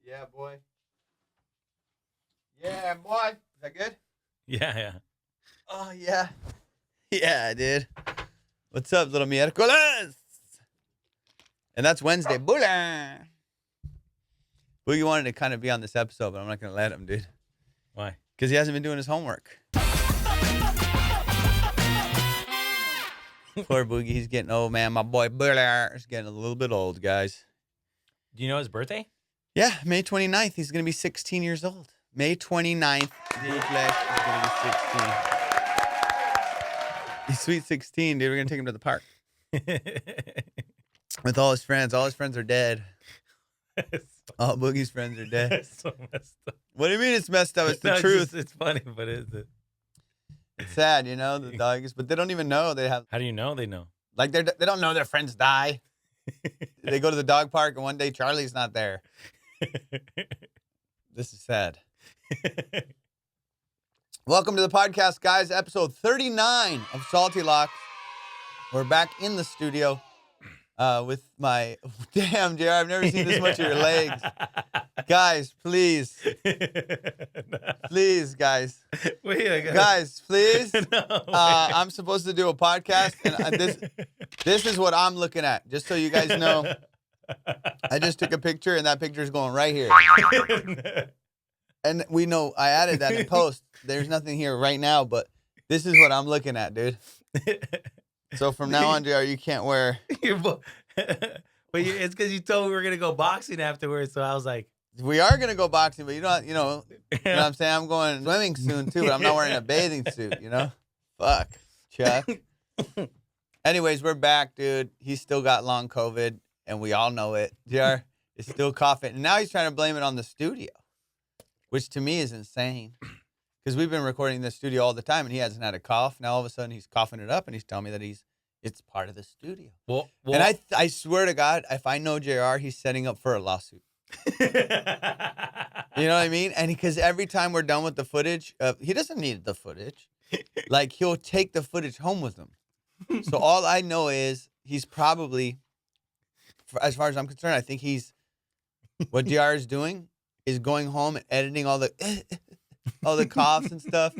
Yeah, boy. Yeah, boy. Is that good? Yeah. Oh, yeah. Yeah, dude. What's up, little miércoles? And that's Wednesday. Bula. Boogie wanted to kind of be on this episode, but I'm not going to let him, dude. Why? Because he hasn't been doing his homework. Poor Boogie. He's getting old, man. My boy Bula is getting a little bit old, guys. Do you know his birthday? Yeah, May 29th. He's going to be 16 years old. May 29th. Blue Flash is going to be 16. He's sweet 16, dude. We're going to take him to the park. With all his friends. All his friends are dead. All Boogie's friends are dead. That's so messed up. What do you mean it's messed up? It's the truth. It's funny, but is it? It's sad, you know, the dogs. But they don't even know they have. How do you know they know? Like, they don't know their friends die. They go to the dog park, and one day Charlie's not there. This is sad. Welcome to the podcast, guys. Episode 39 of Salty Locks. We're back in the studio with my... Damn, JR, I've never seen this much of your legs. Guys, please. Please, guys. Wait, Guys, please. No, I'm supposed to do a podcast, and this is what I'm looking at. Just so you guys know, I just took a picture, and that picture is going right here. And we know I added that in post. There's nothing here right now, but this is what I'm looking at, dude. So from now on, JR, you can't wear. But it's because you told me we were gonna go boxing afterwards, so I was like, We are gonna go boxing, but you know what I'm saying? I'm going swimming soon too, but I'm not wearing a bathing suit, you know? Fuck, Chuck. Anyways, we're back, dude. He's still got long COVID, and we all know it. JR is still coughing, and now he's trying to blame it on the studio, which to me is insane. Because we've been recording in the studio all the time, and he hasn't had a cough. Now all of a sudden he's coughing it up, and he's telling me that it's part of the studio. well And I swear to God, if I know JR, he's setting up for a lawsuit. You know what I mean? And because every time we're done with the footage, he doesn't need the footage. Like, he'll take the footage home with him. So all I know is he's probably, as far as I'm concerned, I think what JR is doing is going home and editing all the coughs and stuff.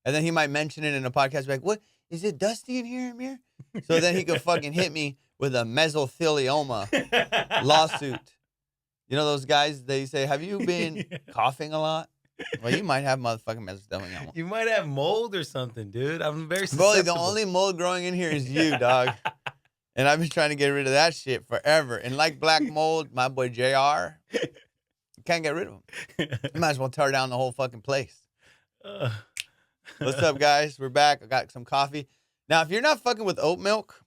And then he might mention it in a podcast, like, what, is it dusty in here, Amir? So then he could fucking hit me with a mesothelioma lawsuit. You know those guys, they say, have you been coughing a lot? Well, you might have motherfucking mesothelioma. You might have mold or something, dude. I'm very Bully, susceptible. the only mold growing in here is you, dog. And I've been trying to get rid of that shit forever. And like black mold, my boy JR, you can't get rid of him. You might as well tear down the whole fucking place. What's up, guys? We're back. I got some coffee. Now, if you're not fucking with oat milk,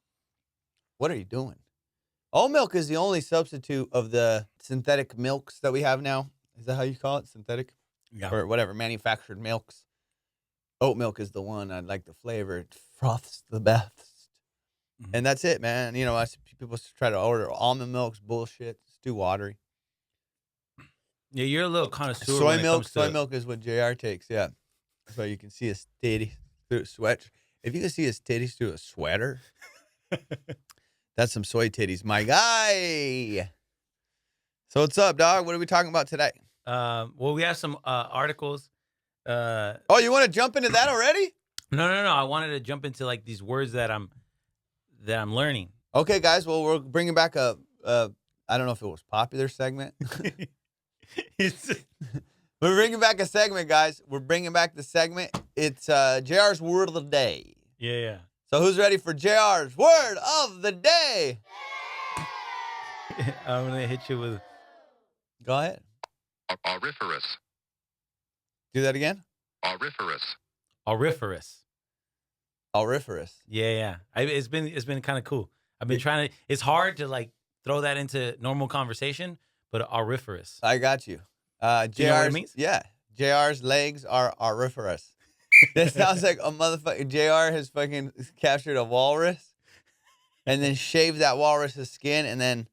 what are you doing? Oat milk is the only substitute of the synthetic milks that we have now. Is that how you call it? Synthetic? Yeah. Or whatever, manufactured milks. Oat milk is the one I like the flavor. It froths the best. Mm-hmm. And that's it, man. You know, I see people try to order almond milk's bullshit. It's too watery. Yeah, you're a little connoisseur. Soy milk is what JR takes, yeah. So you can see his titties through a sweater. If you can see his titties through a sweater, that's some soy titties, my guy. So what's up, dog? What are we talking about today? Well, we have some articles. Oh, you want to jump into that already? No. I wanted to jump into like these words that I'm learning. Okay, guys. Well, we're bringing back I don't know if it was popular segment. We're bringing back a segment, guys. We're bringing back the segment. It's JR's Word of the Day. Yeah. So who's ready for JR's Word of the Day? I'm going to hit you with... Go ahead. Auriferous. Do that again? Auriferous. Auriferous. Yeah. It's been kind of cool. I've been trying to... It's hard to like throw that into normal conversation, but auriferous. I got you. Do you know what it means? Yeah. JR's legs are auriferous. That sounds like a motherfucker. JR has fucking captured a walrus and then shaved that walrus's skin and then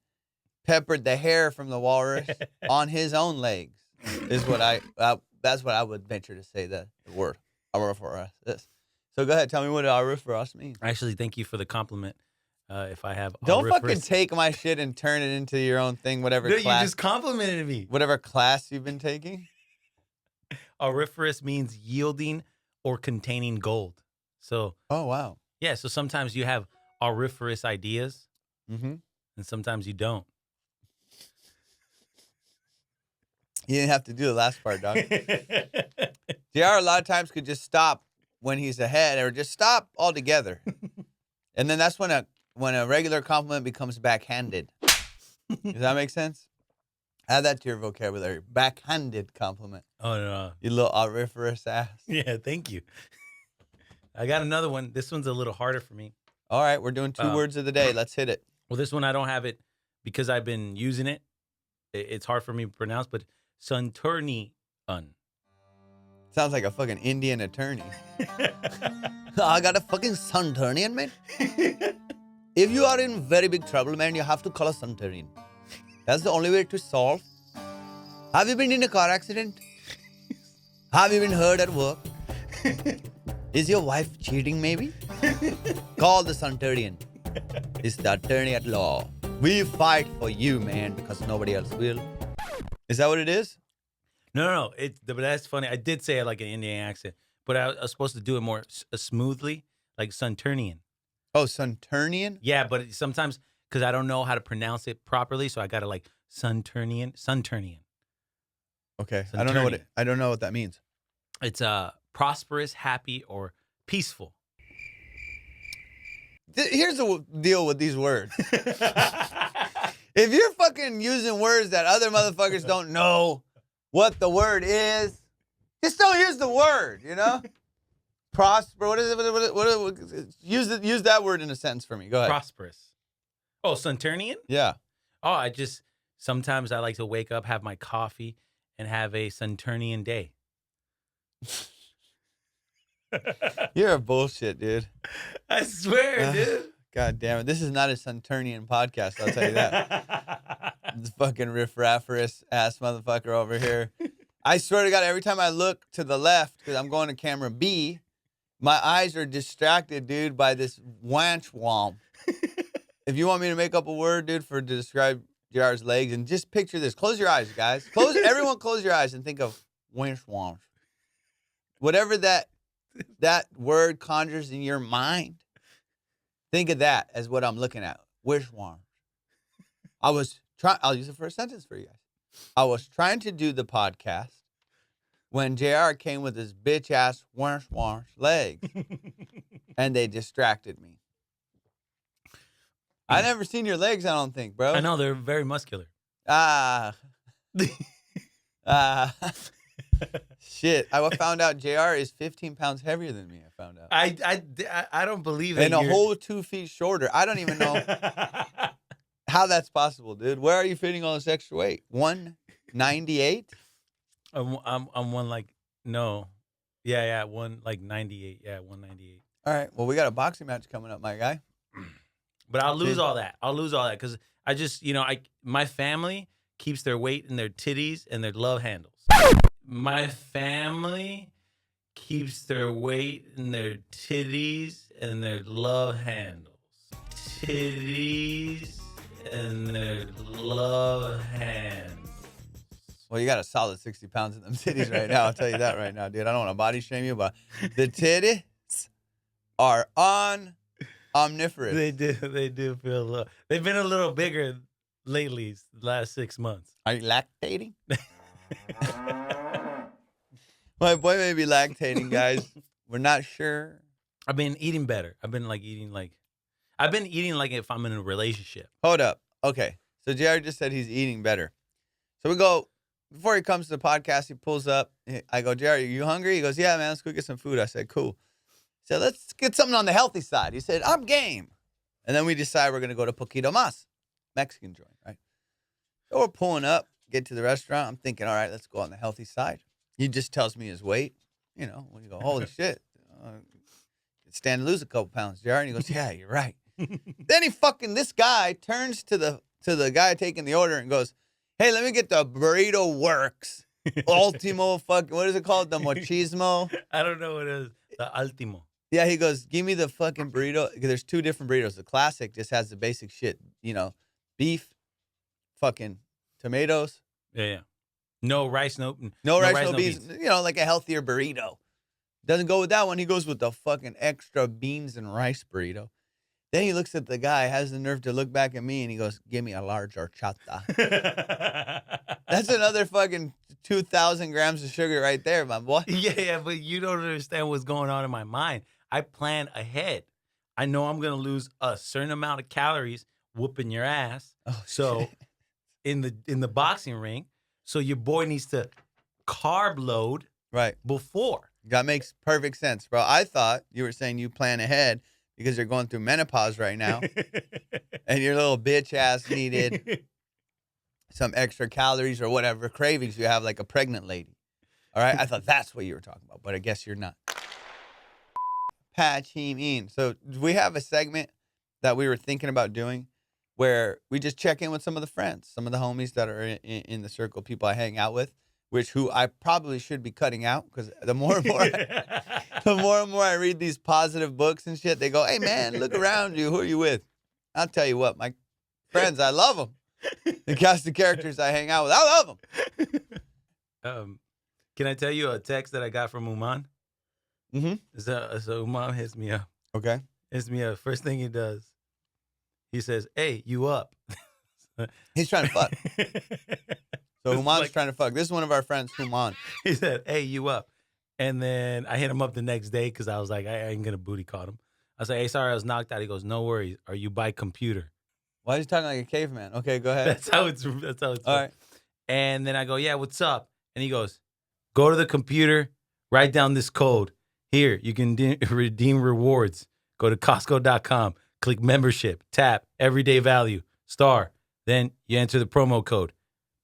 peppered the hair from the walrus on his own legs. Is what that's what I would venture to say the word auriferous is. So go ahead, tell me what auriferous means. Actually, thank you for the compliment. if I have Don't fucking auriferous. take my shit and turn it into your own thing, whatever Dude, you class, just complimented me. whatever class you've been taking. Auriferous means yielding or containing gold. So, Oh, wow. yeah, so sometimes you have auriferous ideas Mm-hmm. and sometimes you don't. You didn't have to do the last part, dog. JR a lot of times could just stop when he's ahead or just stop altogether. And then that's when a regular compliment becomes backhanded. Does that make sense? Add that to your vocabulary. Backhanded compliment. Oh, no. You little auriferous ass. Yeah, thank you. I got another one. This one's a little harder for me. All right, we're doing 2 words of the day. Let's hit it. Well, this one I don't have it because I've been using it. It's hard for me to pronounce, but Sunternian. Sounds like a fucking Indian attorney. I got a fucking Sunternian, man. If you are in very big trouble, man, you have to call a Sunternian. That's the only way to solve. Have you been in a car accident? Have you been hurt at work? Is your wife cheating, maybe? Call the Sunternian. It's the attorney at law. We fight for you, man, because nobody else will. Is that what it is? No. But that's funny. I did say it like an Indian accent, but I was supposed to do it more smoothly, like Sunternian. Oh, Sunternian? Yeah, but sometimes because I don't know how to pronounce it properly, so I got to like Sunternian. Okay, Sunternian. I don't know what that means. It's prosperous, happy, or peaceful. Here's the deal with these words. If you're fucking using words that other motherfuckers don't know what the word is, just don't use the word, you know? Prosper, what is it? Use that word in a sentence for me. Go ahead. Prosperous. Oh, Sunternian? Yeah. Oh, sometimes I like to wake up, have my coffee, and have a Sunternian day. You're a bullshit, dude. I swear, dude. God damn it. This is not a Sunternian podcast, I'll tell you that. This fucking riff-rafferous ass motherfucker over here. I swear to God, every time I look to the left, because I'm going to camera B, my eyes are distracted, dude, by this wanch womp. If you want me to make up a word, dude, to describe JR's legs, and just picture this. Close your eyes, guys. Everyone close your eyes and think of wanch womp. Whatever that word conjures in your mind, think of that as what I'm looking at. Wish womp. I'll use it for a sentence for you guys. I was trying to do the podcast when JR came with his bitch ass wanch legs, and they distracted me. I never seen your legs, I don't think, bro. I know, they're very muscular. Shit. I found out JR is 15 pounds heavier than me, I found out. I don't believe it. And a whole 2 feet shorter. I don't even know how that's possible, dude. Where are you fitting all this extra weight? 198? I'm one like, no. Yeah, one like 98. Yeah, 198. All right. Well, we got a boxing match coming up, my guy. But I'll lose all that. Because I just, my family keeps their weight in their titties and their love handles. My family keeps their weight in their titties and their love handles. Titties and their love handles. Well, you got a solid 60 pounds in them titties right now. I'll tell you that right now, dude. I don't want to body shame you, but the titties are omnivorous. They do feel a little. They've been a little bigger lately, the last 6 months. Are you lactating? My boy may be lactating, guys. We're not sure. I've been eating better. I've been eating like if I'm in a relationship. Hold up. Okay. So JR just said he's eating better. So we go, before he comes to the podcast, he pulls up. I go, JR, are you hungry? He goes, yeah, man, let's go get some food. I said, cool. He said, let's get something on the healthy side. He said, I'm game. And then we decide we're going to go to Poquito Mas, Mexican joint, right? So we're pulling up, get to the restaurant. I'm thinking, all right, let's go on the healthy side. He just tells me his weight. When you go, holy shit. Stand to lose a couple pounds, JR. And he goes, yeah, you're right. Then this guy turns to the guy taking the order and goes, hey, let me get the burrito works. Ultimo what is it called? The machismo? I don't know what it is. The Ultimo. Yeah, he goes, give me the fucking burrito. 'Cause there's 2 different burritos. The classic just has the basic shit, beef, fucking tomatoes, Yeah. No rice, no rice, no beans. beans. Like a healthier burrito. Doesn't go with that one. He goes with the fucking extra beans and rice burrito. Then he looks at the guy, has the nerve to look back at me, and he goes, give me a large horchata. That's another fucking 2,000 grams of sugar right there, my boy. Yeah, but you don't understand what's going on in my mind. I plan ahead. I know I'm going to lose a certain amount of calories whooping your ass. Oh, so in the boxing ring, so your boy needs to carb load right before. That makes perfect sense, bro. I thought you were saying you plan ahead because you're going through menopause right now, and your little bitch ass needed some extra calories or whatever cravings you have like a pregnant lady. All right? I thought that's what you were talking about, but I guess you're not. Patch him in. So we have a segment that we were thinking about doing where we just check in with some of the friends, some of the homies that are in the circle, people I hang out with, who I probably should be cutting out because the more and more I read these positive books and shit, they go, hey, man, look around you. Who are you with? I'll tell you what, my friends, I love them. The cast of characters I hang out with, I love them. Can I tell you a text that I got from Houman? Mm-hmm. So Houman hits me up. Okay. Hits me up. First thing he does, he says, hey, you up? He's trying to fuck. So Houman's trying to fuck. This is one of our friends, Houman. He said, hey, you up? And then I hit him up the next day because I was like, I ain't going to booty call him. I was like, hey, sorry, I was knocked out. He goes, no worries. Are you by computer? Why is he talking like a caveman? Okay, go ahead. That's how it's. All right. And then I go, yeah, what's up? And he goes, go to the computer, write down this code. Here, you can redeem rewards. Go to Costco.com, click membership, tap everyday value, star. Then you enter the promo code.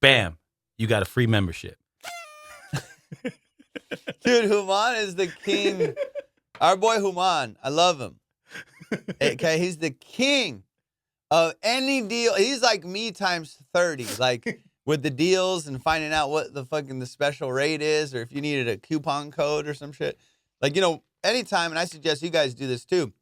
Bam, you got a free membership. Dude, Houman is the king. Our boy Houman, I love him. Okay, he's the king of any deal. He's like me times 30, like with the deals and finding out what the special rate is, or if you needed a coupon code or some shit. Like, anytime, and I suggest you guys do this too.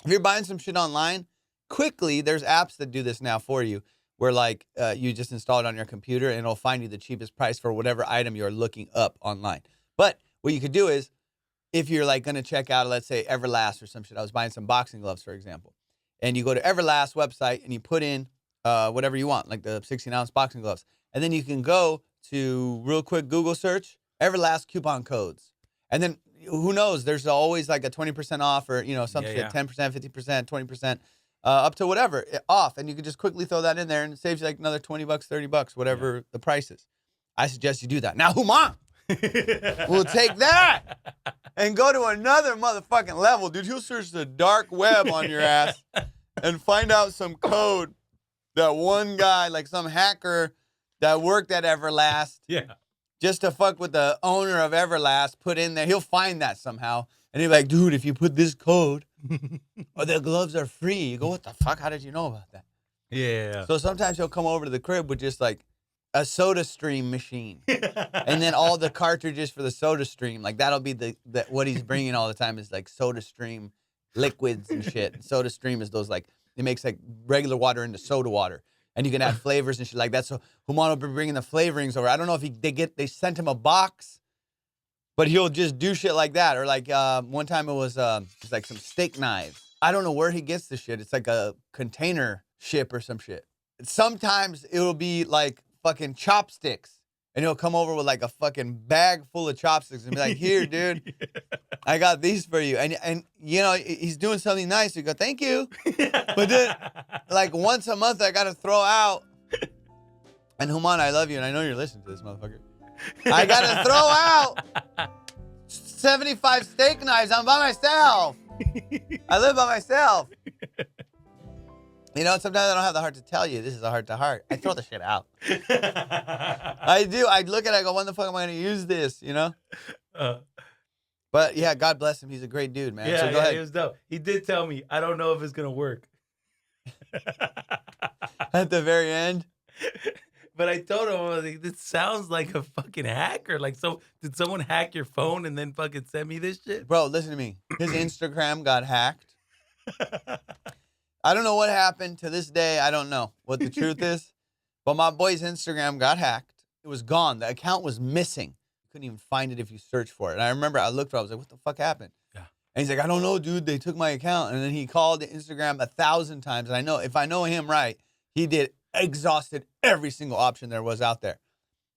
If you're buying some shit online, quickly, there's apps that do this now for you, where like you just install it on your computer and it'll find you the cheapest price for whatever item you're looking up online. But what you could do is, if you're like going to check out, let's say Everlast or some shit. I was buying some boxing gloves, for example. And you go to Everlast website and you put in whatever you want, like the 16-ounce boxing gloves. And then you can go to real quick Google search, Everlast coupon codes. And then who knows, there's always like a 20% off or, some shit, 10%, 50%, 20%, up to whatever off. And you can just quickly throw that in there and it saves you like another $20, $30, whatever the price is. I suggest you do that. Now, Houman will take that and go to another motherfucking level. Dude, he'll search the dark web on your ass and find out some code that one guy, like some hacker that worked at Everlast, just to fuck with the owner of Everlast, put in there. He'll find that somehow. And he'll be like, dude, if you put this code, or the gloves are free. You go, what the fuck? How did you know about that? Yeah. So sometimes he'll come over to the crib with just like a soda stream machine. And then all the cartridges for the soda stream. Like that'll be the what he's bringing all the time is like soda stream liquids and shit. And soda stream is those like, it makes like regular water into soda water. And you can add flavors and shit like that. So Houman will be bringing the flavorings over. I don't know if they sent him a box, but he'll just do shit like that. Or like one time it was like some steak knives. I don't know where he gets the shit. It's like a container ship or some shit. Sometimes it'll be like fucking chopsticks. And he'll come over with like a fucking bag full of chopsticks and be like, here, dude, I got these for you. And he's doing something nice. You go, thank you. But then like once a month, I got to throw out. And Houman, I love you. And I know you're listening to this, motherfucker. I got to throw out 75 steak knives. I'm by myself. I live by myself. Sometimes I don't have the heart to tell you. This is a heart to heart. I throw the shit out. I do. I look at it, I go, when the fuck am I going to use this, But yeah, God bless him. He's a great dude, man. Yeah, so go ahead. He was dope. He did tell me, I don't know if it's going to work. At the very end? But I told him, I was like, this sounds like a fucking hacker. Like, so did someone hack your phone and then fucking send me this shit? Bro, listen to me. His Instagram got hacked. I don't know what happened to this day. I don't know what the truth is. But my boy's Instagram got hacked. It was gone. The account was missing. You couldn't even find it if you searched for it. And I remember I looked for it. I was like, what the fuck happened? Yeah. And he's like, I don't know, dude. They took my account. And then he called the Instagram 1,000 times. And I know, if I know him right, he exhausted every single option there was out there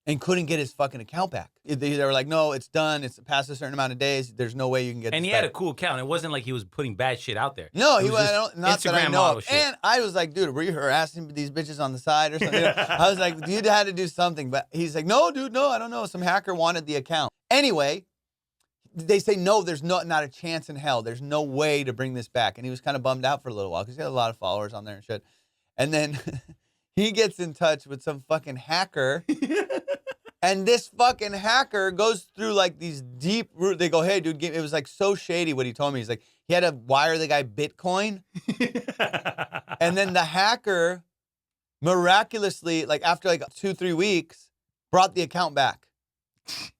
and couldn't get his fucking account back. They were like, no, it's done. It's past a certain amount of days. There's no way you can get And this he back. had a cool account. It wasn't like he was putting bad shit out there. No, It he was was just not that I Instagram know model of. shit. And I was like, dude, were you harassing these bitches on the side or something? I was like, dude had to do something. But he's like, no, dude, no, I don't know. Some hacker wanted the account. Anyway, they say, no, there's not a chance in hell. There's no way to bring this back. And he was kind of bummed out for a little while because he had a lot of followers on there and shit. And then he gets in touch with some fucking hacker. And this fucking hacker goes through like these deep root. They go, hey, dude, it was like so shady what he told me. He's like, he had to wire the guy Bitcoin. And then the hacker miraculously, like after like 2-3 weeks, brought the account back.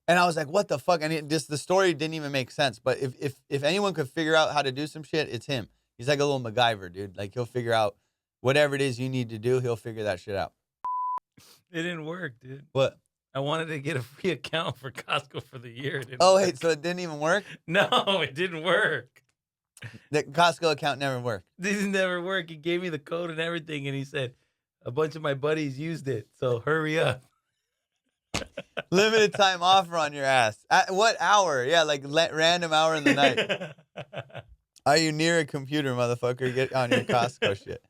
And I was like, what the fuck? And the story didn't even make sense. But if anyone could figure out how to do some shit, it's him. He's like a little MacGyver, dude. Like he'll figure out whatever it is you need to do. He'll figure that shit out. It didn't work, dude. What? I wanted to get a free account for Costco for the year. It didn't Oh, work. wait, so it didn't even work? No, it didn't work. The Costco account never worked. This never worked. He gave me the code and everything, and he said a bunch of my buddies used it, so hurry up. Limited time offer on your ass. At what hour? Yeah, like random hour in the night. Are you near a computer, motherfucker? Get on your Costco shit.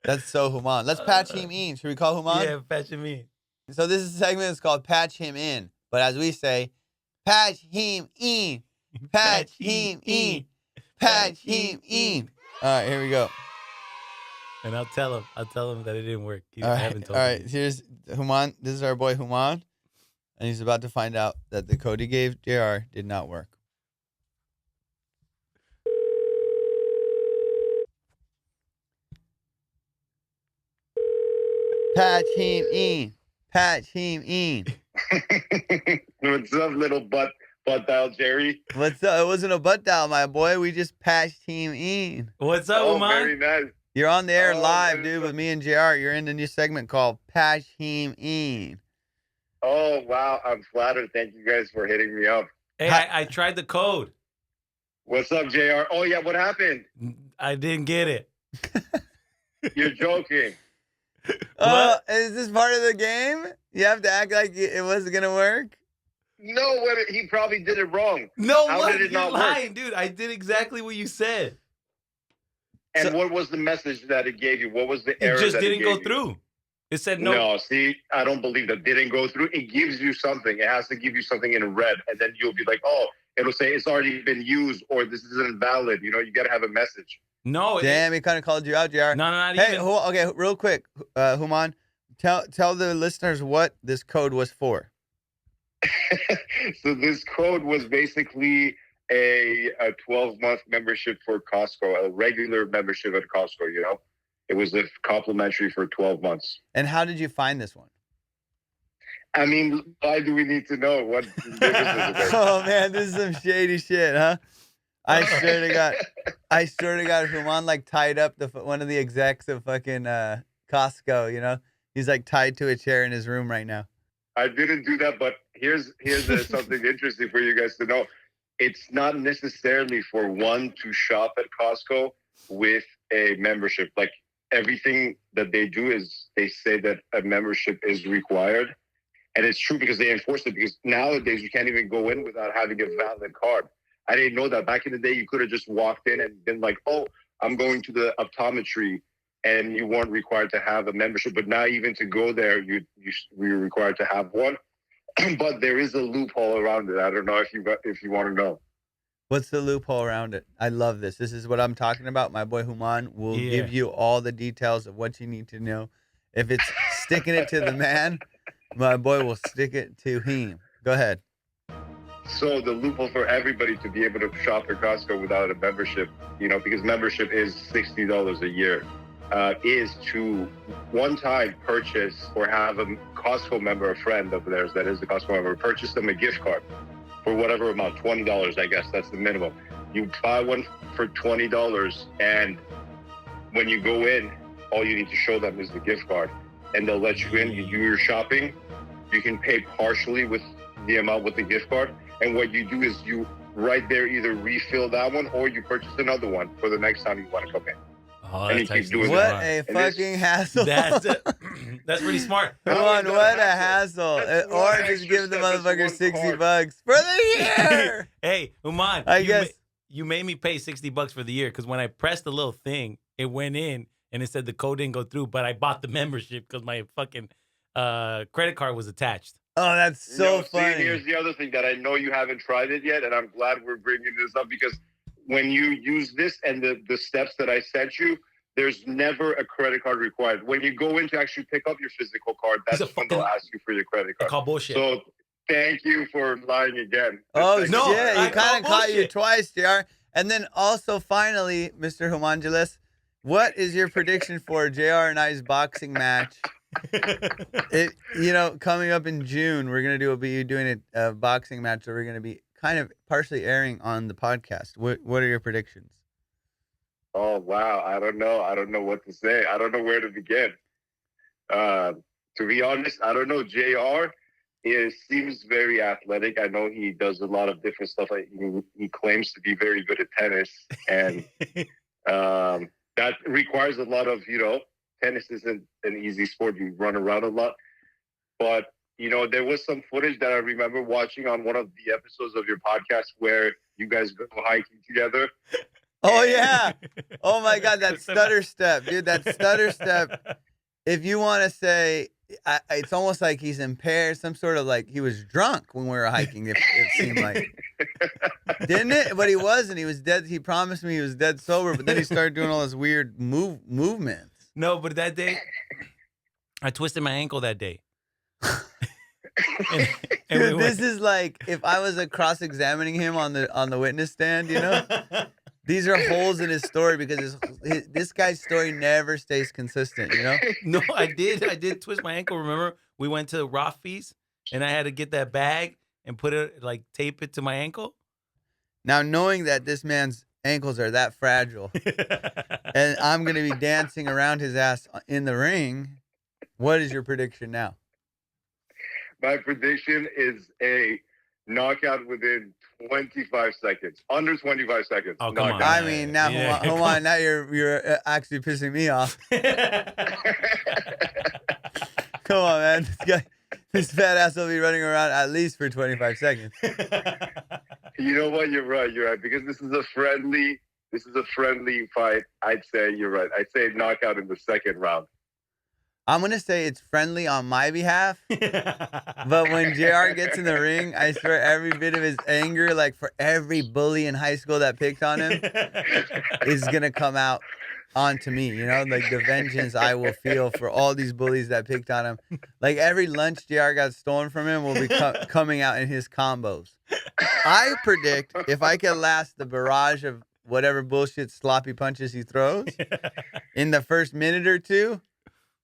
That's so Houman. Let's patch him in. Should we call Houman? Yeah, patch him in. So this is a segment that's called Patch Him In. But as we say, patch him in. Patch him in. Patch him in. All right, here we go. And I'll tell him that it didn't work. All I right, haven't told all right. him. Here's Houman. This is our boy Houman. And he's about to find out that the code he gave JR did not work. Patch him in. Patch him in. What's up, little butt dial Jerry? What's up? It wasn't a butt dial, my boy. We just patched him in. What's up, Oh, man? very nice. You're on the air Oh, live, man. dude, with me and JR. You're in the new segment called Patch Him In. Oh, wow. I'm flattered. Thank you guys for hitting me up. Hey, I tried the code. What's up, JR? Oh, yeah. What happened? I didn't get it. You're joking. Is this part of the game? You have to act like it wasn't going to work? No, he probably did it wrong. No, How what? did it You're not work? lying, dude. I did exactly what you said. And So- what was the message that it gave you? What was the error It just that didn't it go gave you? through. It said no. No, see, I don't believe that didn't go through. It gives you something. It has to give you something in red, and then you'll be like, oh, it'll say it's already been used or this isn't valid. You know, you got to have a message. No. Damn, he kind of called you out, JR. No, not Hey, even. okay, real quick, Houman, tell the listeners what this code was for. So this code was basically a 12-month membership for Costco, a regular membership at Costco, you know? It was a complimentary for 12 months. And how did you find this one? I mean, why do we need to know what difference is there? Oh, man, this is some shady shit, huh? I swear to God, Houman like tied up one of the execs of fucking Costco, you know? He's like tied to a chair in his room right now. I didn't do that, but here's something interesting for you guys to know. It's not necessarily for one to shop at Costco with a membership. Like everything that they do is they say that a membership is required. And it's true because they enforce it, because nowadays you can't even go in without having a valid card. I didn't know that. Back in the day, you could have just walked in and been like, oh, I'm going to the optometry, and you weren't required to have a membership. But now even to go there, you're required to have one. But there is a loophole around it. I don't know if you want to know. What's the loophole around it? I love this. This is what I'm talking about. My boy Houman will Yeah. give you all the details of what you need to know. If it's sticking it to the man, my boy will stick it to him. Go ahead. So the loophole for everybody to be able to shop at Costco without a membership, you know, because membership is $60 a year. is to one time purchase or have a Costco member, a friend of theirs that is a Costco member, purchase them a gift card for whatever amount, $20, I guess that's the minimum. You buy one for $20, and when you go in, all you need to show them is the gift card, and they'll let you in. You do your shopping. You can pay partially with the amount with the gift card, and what you do is you right there either refill that one or you purchase another one for the next time you want to come in. Oh, And that's you keep actually doing What smart. a And fucking hassle. That's pretty smart. Come How on, is that what a hassle? hassle. That's Or one just extra give the step, that's motherfucker one 60 card. bucks for the year. Hey, Houman, I guess. you made me pay $60 for the year because when I pressed the little thing, it went in and it said the code didn't go through, but I bought the membership because my fucking credit card was attached. Oh, that's so No, funny. See, here's the other thing that I know you haven't tried it yet, and I'm glad we're bringing this up because when you use this and the steps that I sent you, there's never a credit card required. When you go in to actually pick up your physical card, that's It's a when they'll fucking- ask you for your credit I card. call bullshit. So thank you for lying again. Oh, This No, shit. second He I time. call kind of caught you bullshit. twice, JR. And then also, finally, Mr. Humangelis, what is your prediction for JR and I's boxing match? Coming up in June, we're going to be doing a boxing match that we're going to be kind of partially airing on the podcast. What are your predictions? Oh, wow. I don't know. I don't know what to say. I don't know where to begin. To be honest, I don't know. JR seems very athletic. I know he does a lot of different stuff. He claims to be very good at tennis. And that requires a lot of, tennis isn't an easy sport. You run around a lot. But, there was some footage that I remember watching on one of the episodes of your podcast where you guys go hiking together. Oh, yeah. Oh, my God. That stutter step, dude. That stutter step. If you want to say, it's almost like he's impaired, some sort of like he was drunk when we were hiking, it seemed like. Didn't it? But he wasn't. He was dead. He promised me he was dead sober, but then he started doing all this weird movements. No, but that day, I twisted my ankle that day. and Dude, this is like if I was cross-examining him on the witness stand, These are holes in his story because this guy's story never stays consistent, No, I did twist my ankle. Remember, we went to Rafi's and I had to get that bag and put it, tape it to my ankle. Now, knowing that this man's ankles are that fragile and I'm going to be dancing around his ass in the ring, what is your prediction now? My prediction is a knockout within 25 seconds. Under 25 seconds. Oh, come on. I mean, now, Yeah, hold on, now you're actually pissing me off. Come on, man. This fat ass will be running around at least for 25 seconds. You know what? You're right. Because this is a friendly fight. I'd say you're right. I'd say knockout in the second round. I'm going to say it's friendly on my behalf, but when JR gets in the ring, I swear every bit of his anger, like for every bully in high school that picked on him, is going to come out onto me, like the vengeance I will feel for all these bullies that picked on him. Like every lunch JR got stolen from him will be coming out in his combos. I predict if I can last the barrage of whatever bullshit sloppy punches he throws in the first minute or two,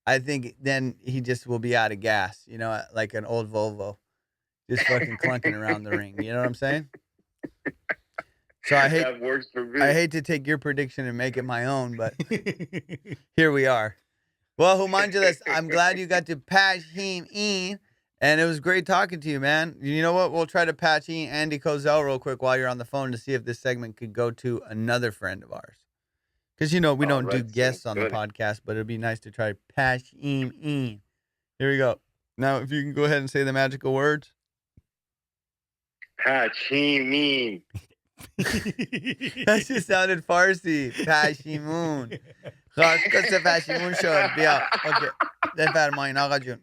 I think then he just will be out of gas, like an old Volvo, just fucking clunking around the ring. You know what I'm saying? So That works for me. I hate to take your prediction and make it my own, but here we are. Well, Humangelis, I'm glad you got to patch him in, and it was great talking to you, man. You know what? We'll try to patch in Andy Kozel real quick while you're on the phone to see if this segment could go to another friend of ours. Because, we don't do guests on the podcast, but it'd be nice to try patch him in. Here we go. Now, if you can go ahead and say the magical words. Patch him in. That just sounded Farsi. Pashimun. Khatkase pashimun shod. Bia. Okay. Befرمایین آقا جون.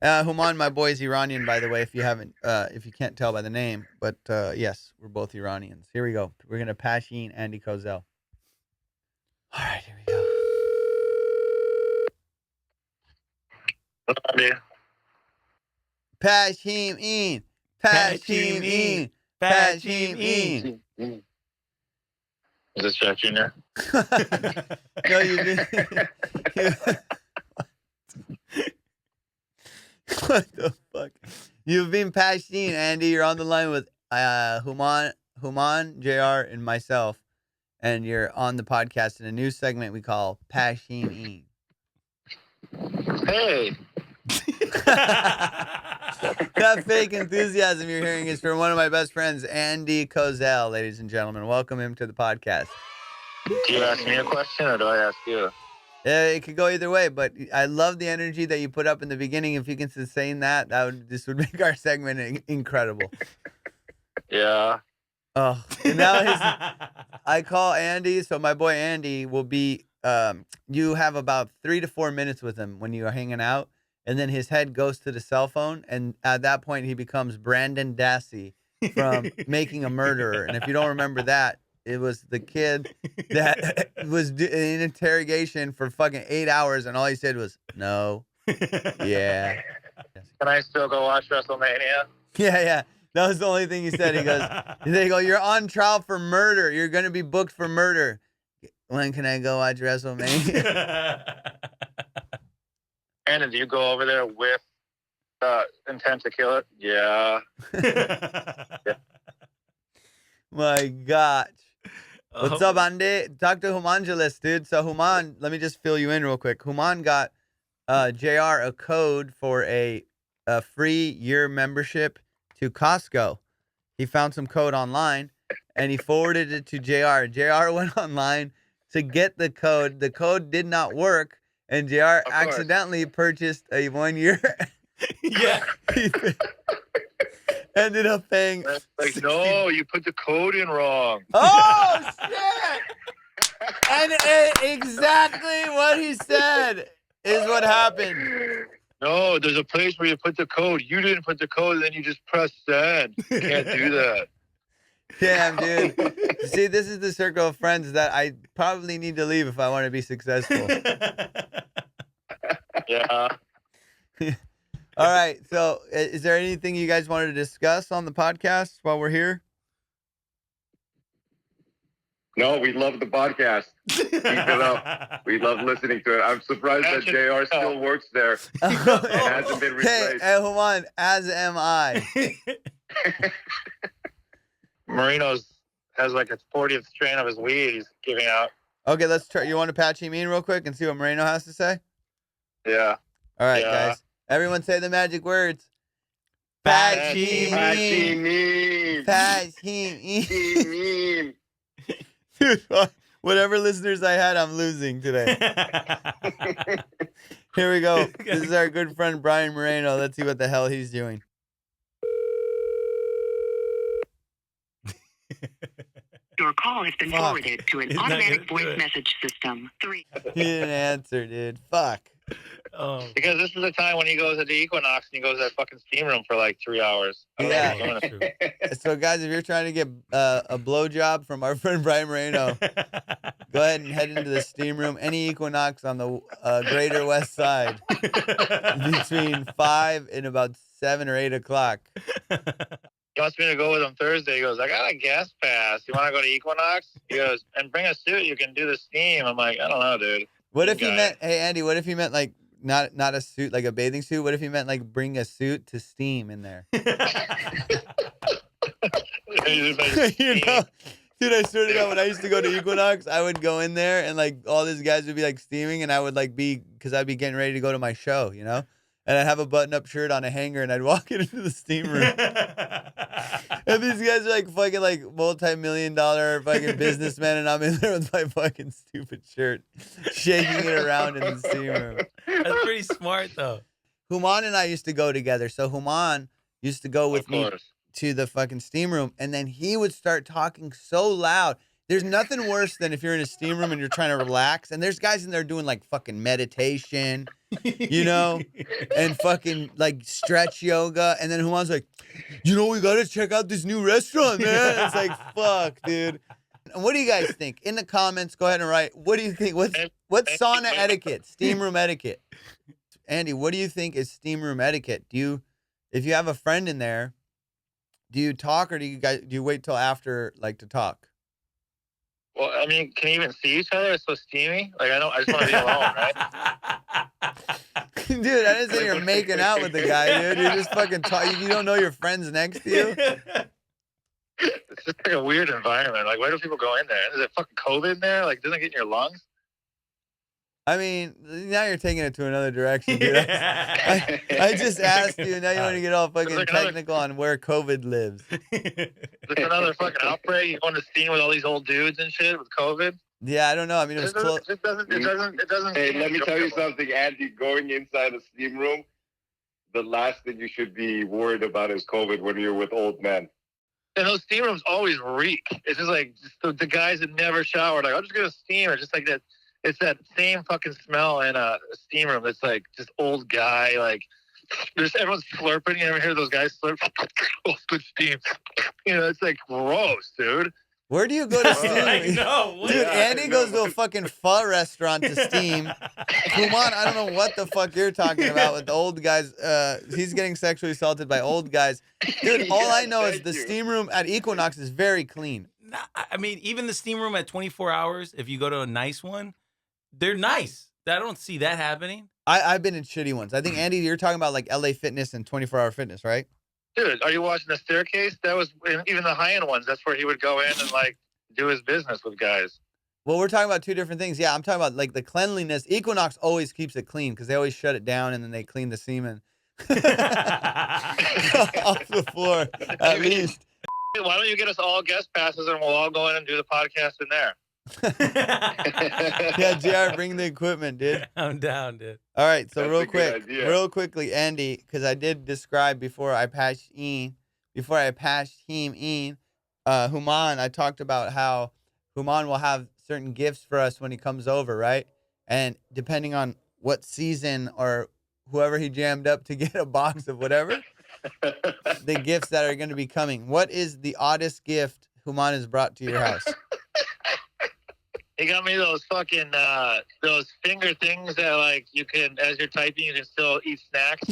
Houman, my boy, is Iranian, by the way, if you can't tell by the name. But yes, we're both Iranians. Here we go. We're going to Pashin Andy Kozel. All right, here we go. Patch him in. Patch him in. Patch him in. Is this Jack Jr.? No, you've been. What the fuck? You've been Pashin, Andy. You're on the line with Houman, JR, and myself. And you're on the podcast in a new segment we call Pashin. Hey. That fake enthusiasm you're hearing is from one of my best friends, Andy Kozel, ladies and gentlemen. Welcome him to the podcast. Do you ask me a question or do I ask you? It could go either way, but I love the energy that you put up in the beginning. If you can sustain that, this would make our segment incredible. Yeah. Oh, and now I call Andy, so my boy Andy will be. You have about 3 to 4 minutes with him when you are hanging out, and then his head goes to the cell phone, and at that point he becomes Brandon Dassey from Making a Murderer. And if you don't remember that, it was the kid that was in interrogation for fucking 8 hours, and all he said was no, yeah. Can I still go watch WrestleMania? Yeah. That was the only thing he said. He goes, they go, you're on trial for murder. You're going to be booked for murder. When can I go watch WrestleMania? Brandon, do you go over there with intent to kill it? Yeah. My gosh. What's up, Andy? Talk to Humangelis, dude. So Houman, let me just fill you in real quick. Houman got JR a code for a free year membership to Costco. He found some code online and he forwarded it to JR. JR went online to get the code. The code did not work, and JR accidentally purchased a 1 year. Yeah. He ended up paying. Like, no, you put the code in wrong. Oh, shit! And exactly what he said is what happened. No, there's a place where you put the code. You didn't put the code, and then you just press send. You can't do that. Damn, dude. See, this is the circle of friends that I probably need to leave if I want to be successful. Yeah. All right. So, is there anything you guys wanted to discuss on the podcast while we're here? No, we love the podcast. Keep it up. We love listening to it. I'm surprised that JR still works there and hasn't been replaced. Hey, hold on. As am I. Moreno's has like a 40th strain of his weed he's giving out. Okay, let's try. You want to patch him in real quick and see what Moreno has to say? Yeah. All right, Yeah. guys. Everyone say the magic words. Patch him Patch in. him Patch him in. in. Dude, whatever listeners I had, I'm losing today. Here we go. This is our good friend Brian Moreno. Let's see what the hell he's doing. Your call has been Fuck. forwarded to an He's not automatic gonna do voice it. message system. 3. He didn't answer, dude. Fuck. Oh. Because this is the time when he goes to the Equinox and he goes to that fucking steam room for like 3 hours. I don't know Yeah. what he's doing. True. So, guys, if you're trying to get a blowjob from our friend Brian Moreno, go ahead and head into the steam room. Any Equinox on the Greater West Side between 5 and about 7 or 8 o'clock. He wants me to go with him Thursday. He goes, I got a gas pass. You want to go to Equinox? He goes, and bring a suit. You can do the steam. I'm like, I don't know, dude. What if he Guy. meant, hey, Andy, what if he meant like not a suit, like a bathing suit? What if he meant like bring a suit to steam in there? He's just like, You know? Dude, I swear to God, when I used to go to Equinox, I would go in there and like all these guys would be like steaming and I would like because I'd be getting ready to go to my show, you know? And I'd have a button-up shirt on a hanger and I'd walk into the steam room. And these guys are like fucking like multi-million-dollar fucking businessmen and I'm in there with my fucking stupid shirt, shaking it around in the steam room. That's pretty smart, though. Houman and I used to go together. So Houman used to go with of me course. to the fucking steam room, and then he would start talking so loud. There's nothing worse than if you're in a steam room and you're trying to relax, and there's guys in there doing like fucking meditation, you know, and fucking like stretch yoga, and then Human's like, you know, we gotta check out this new restaurant, man. It's like, fuck, dude. And what do you guys think? In the comments, go ahead and write. What do you think? What's sauna etiquette? Steam room etiquette? Andy, what do you think is steam room etiquette? If you have a friend in there, do you talk or do you wait till after like to talk? Well, I mean, can you even see each other? It's so steamy. Like, I just want to be alone, right? Dude, I didn't say you're making out with the guy, dude. You're just fucking talking. You don't know your friend's next to you. It's just like a weird environment. Like, why do people go in there? Is it fucking COVID in there? Like, doesn't it get in your lungs? I mean, now you're taking it to another direction, dude. I just asked you, and now you want to get all fucking like technical on where COVID lives. There's another fucking outbreak. You going to steam with all these old dudes and shit with COVID? Yeah, I don't know. I mean, it was close. It doesn't. Hey, let me tell you something, Andy. Going inside a steam room, the last thing you should be worried about is COVID when you're with old men. And those steam rooms always reek. It's just like the guys that never showered. Like, I'm just gonna steam. It's just like that. It's that same fucking smell in a steam room. It's like just old guy. Like, everyone's slurping. You ever hear those guys slurp? Oh, good steam. You know, it's like gross, dude. Where do you go to steam? I know. Dude, Andy goes to a fucking pho restaurant to steam. Houman, I don't know what the fuck you're talking about with the old guys. He's getting sexually assaulted by old guys. Dude, all I know is the steam room at Equinox is very clean. I mean, even the steam room at 24 hours, if you go to a nice one, they're nice. I don't see that happening. I've been in shitty ones. I think, Andy, you're talking about like LA Fitness and 24-hour fitness, right? Dude, are you watching The Staircase? That was even the high-end ones. That's where he would go in and like do his business with guys. Well, we're talking about two different things. Yeah, I'm talking about like the cleanliness. Equinox always keeps it clean because they always shut it down and then they clean the semen off the floor at least. Why don't you get us all guest passes and we'll all go in and do the podcast in there? Yeah, JR, bring the equipment, dude. I'm down, dude. All right, so That's real quickly, Andy, because I did describe before I passed him in, Houman, I talked about how Houman will have certain gifts for us when he comes over, right? And depending on what season or whoever he jammed up to get a box of whatever, the gifts that are going to be coming. What is the oddest gift Houman has brought to your house? He got me those fucking those finger things that like you can, as you're typing, you can still eat snacks.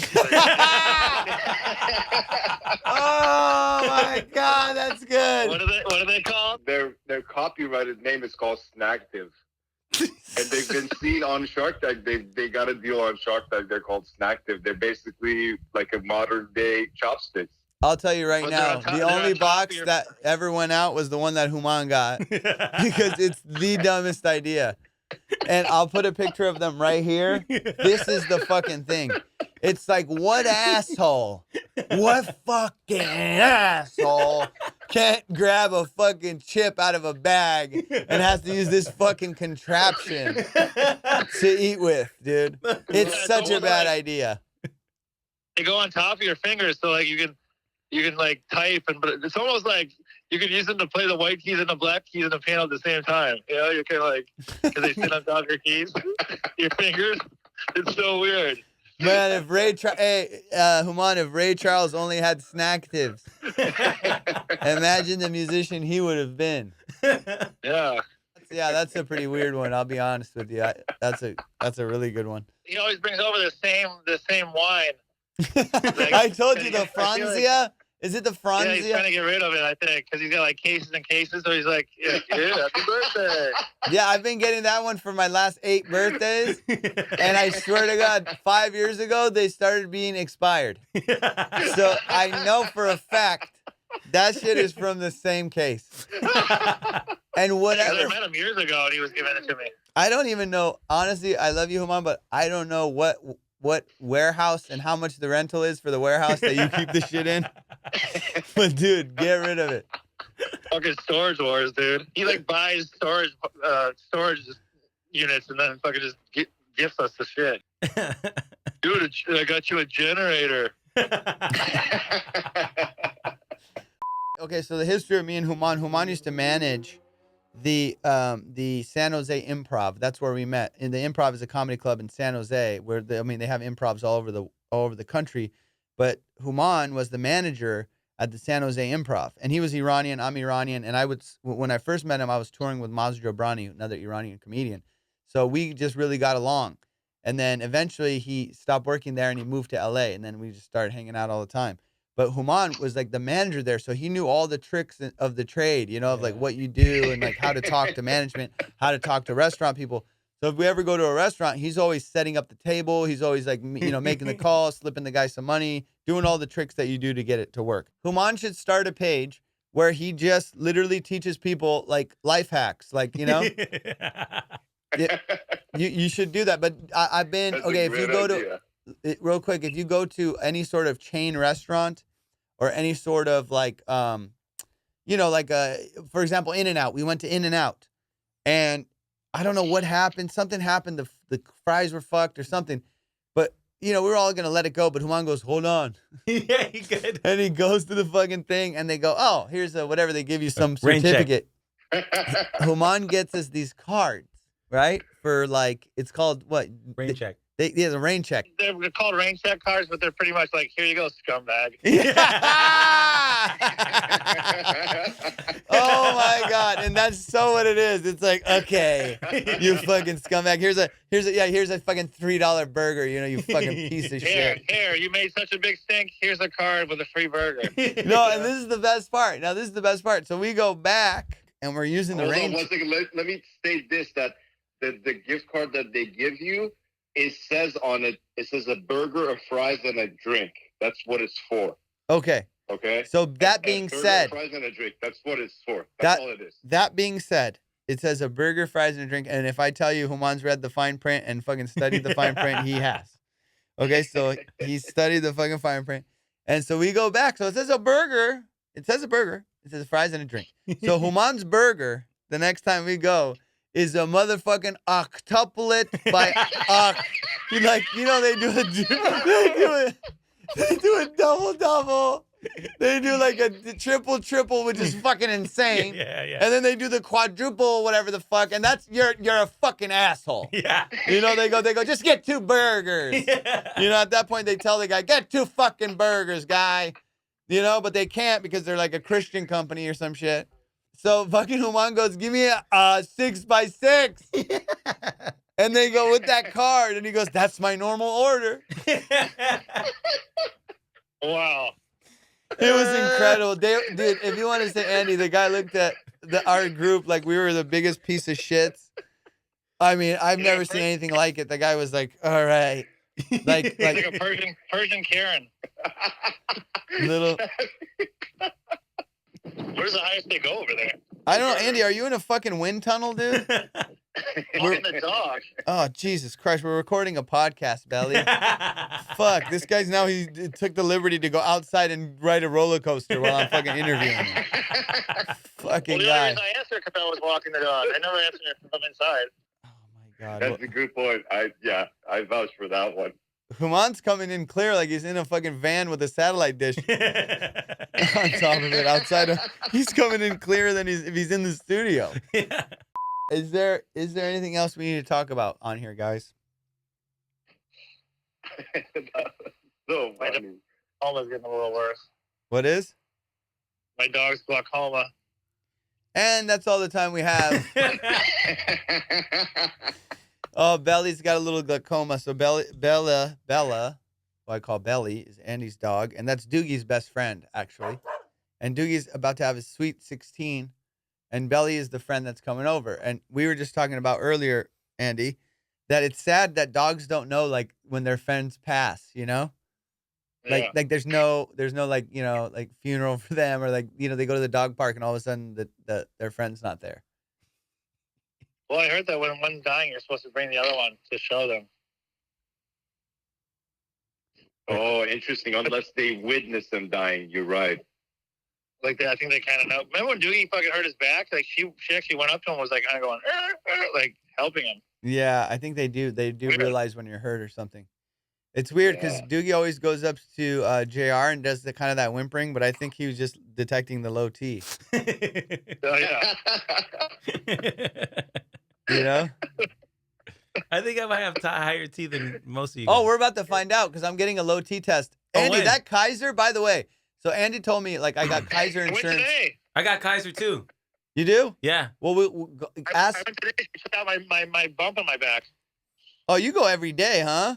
Oh my God, that's good. What are they called? Their copyrighted name is called Snacktive. And they've been seen on Shark Tank. They got a deal on Shark Tank. They're called Snacktive. They're basically like a modern day chopsticks. I'll tell you right Oh, now, they're on the top- only they're on top box of your- that ever went out was the one that Houman got because it's the dumbest idea. And I'll put a picture of them right here. This is the fucking thing. It's like, what asshole? What fucking asshole can't grab a fucking chip out of a bag and has to use this fucking contraption to eat with, dude? It's such a bad idea. They go on top of your fingers, so like you can like type, but it's almost like you can use them to play the white keys and the black keys in the piano at the same time. You know, you're kind of like, because they sit on top of your keys, your fingers. It's so weird. Man, if Houman, if Ray Charles only had snacktives, imagine the musician he would have been. Yeah. Yeah, that's a pretty weird one. I'll be honest with you. That's a really good one. He always brings over the same wine. I told you the I feel like- Franzia. Is it the Yeah, he's trying Franzia? to get rid of it, I think, because he's got like cases and cases. So he's like, yeah, happy birthday. Yeah, I've been getting that one for my last 8 birthdays, and I swear to God, 5 years ago they started being expired. So I know for a fact that shit is from the same case. And I whatever. met him years ago, and he was giving it to me. I don't even know. Honestly, I love you, Houman, but I don't know what warehouse and how much the rental is for the warehouse that you keep the shit in. But dude, get rid of it. Fucking storage wars, dude. He like buys storage units and then fucking just gifts us the shit. Dude, I got you a generator. Okay, so the history of me and Houman. Houman used to manage the San Jose Improv. That's where we met. And the Improv is a comedy club in San Jose where they have improvs all over the country. But Houman was the manager at the San Jose Improv, and he was Iranian. I'm Iranian, and when I first met him, I was touring with Maz Jobrani, another Iranian comedian. So we just really got along. And then eventually he stopped working there and he moved to LA, and then we just started hanging out all the time. But Houman was like the manager there, so he knew all the tricks of the trade, you know, of like what you do and like how to talk to management, how to talk to restaurant people. So if we ever go to a restaurant, he's always setting up the table. He's always like, you know, making the call, slipping the guy some money, doing all the tricks that you do to get it to work. Houman should start a page where he just literally teaches people like life hacks, like, you know. You should do that. But I've been That's okay. a If you great go idea. to real quick, if you go to any sort of chain restaurant or any sort of like, you know, like for example, In-N-Out. We went to In-N-Out, and I don't know what happened. Something happened. The fries were fucked or something. But you know, we were all gonna let it go. But Houman goes, "Hold on." Yeah, he could. And he goes to the fucking thing, and they go, "Oh, here's a whatever." They give you some Rain check. certificate. Houman gets us these cards, right? For like, it's called what? Rain check. Yeah, the rain check. They're called rain check cards, but they're pretty much like, here you go, scumbag. Oh my god! And that's so what it is. It's like, okay, you fucking scumbag. Here's a fucking $3 burger. You know, you fucking piece of shit. Here, you made such a big stink. Here's a card with a free burger. No, and this is the best part. Now, this is the best part. So we go back and we're using the Hold on rain. 1 second. Let me state this: that the gift card that they give you, it says on it, it says a burger, a fries, and a drink. That's what it's for. Okay. Okay. So that being burger, said, fries, and a drink. That's what it's for. That's all it is. that being said, it says a burger, fries, and a drink. And if I tell you Houman's read the fine print and fucking studied the fine print, he has. Okay, so he studied the fucking fine print. And so we go back. So it says a burger. It says a burger. It says fries and a drink. So Houman's burger, the next time we go, is a motherfucking octuplet by like, you know, they do a double. They do like a triple, which is fucking insane. Yeah. And then they do the quadruple, whatever the fuck, and that's you're a fucking asshole. Yeah. You know, they go, just get 2 burgers. Yeah. You know, at that point they tell the guy, get 2 fucking burgers, guy. You know, but they can't because they're like a Christian company or some shit. So fucking Houman goes, give me a 6x6. And they go with that card, and he goes, that's my normal order. Wow. It was incredible. Dude, if you want to say Andy, the guy looked at our group like we were the biggest piece of shits. I mean, I've never seen anything like it. The guy was like, all right. Like a Persian Karen. little. Where's the highest they go over there? I don't know, Andy, are you in a fucking wind tunnel, dude? Walking the dog. Oh, Jesus Christ. We're recording a podcast, Belly. Fuck. This guy's now, he took the liberty to go outside and ride a roller coaster while I'm fucking interviewing him. Fucking Well, the only guy. reason I answered because I was walking the dog. I never answered it from inside. Oh, my God. That's a good point. I vouch for that one. Houman's coming in clear like he's in a fucking van with a satellite dish on top of it outside of, he's coming in clearer than if he's in the studio. Yeah. Is there anything else we need to talk about on here, guys? So funny. Glaucoma's getting a little worse. What is? My dog's glaucoma. And that's all the time we have. Oh, Belly's got a little glaucoma. So Bella, who I call Belly, is Andy's dog, and that's Doogie's best friend, actually. And Doogie's about to have his sweet 16, and Belly is the friend that's coming over. And we were just talking about earlier, Andy, that it's sad that dogs don't know like when their friends pass, you know? Yeah. Like there's no like, you know, like funeral for them, or like, you know, they go to the dog park and all of a sudden their friend's not there. Well, I heard that when one's dying, you're supposed to bring the other one to show them. Oh, interesting. Unless they witness them dying. You're right. Like I think they kind of know. Remember when Doogie fucking hurt his back? Like she actually went up to him, and was like kind of going, like helping him. Yeah, I think they do. They do Weird. realize when you're hurt or something. It's weird because Yeah. Doogie always goes up to JR and does the kind of that whimpering, but I think he was just detecting the low T. Oh yeah. You know? I think I might have higher teeth than most of you. Oh, guys. we're about to find out because I'm getting a low T test. Oh, Andy, when? that Kaiser, by the way. So Andy told me like I got Kaiser I went insurance. today. I got Kaiser too. You do? Yeah. Well, we'll I ask. went today. She took out my bump on my back. Oh, you go every day, huh?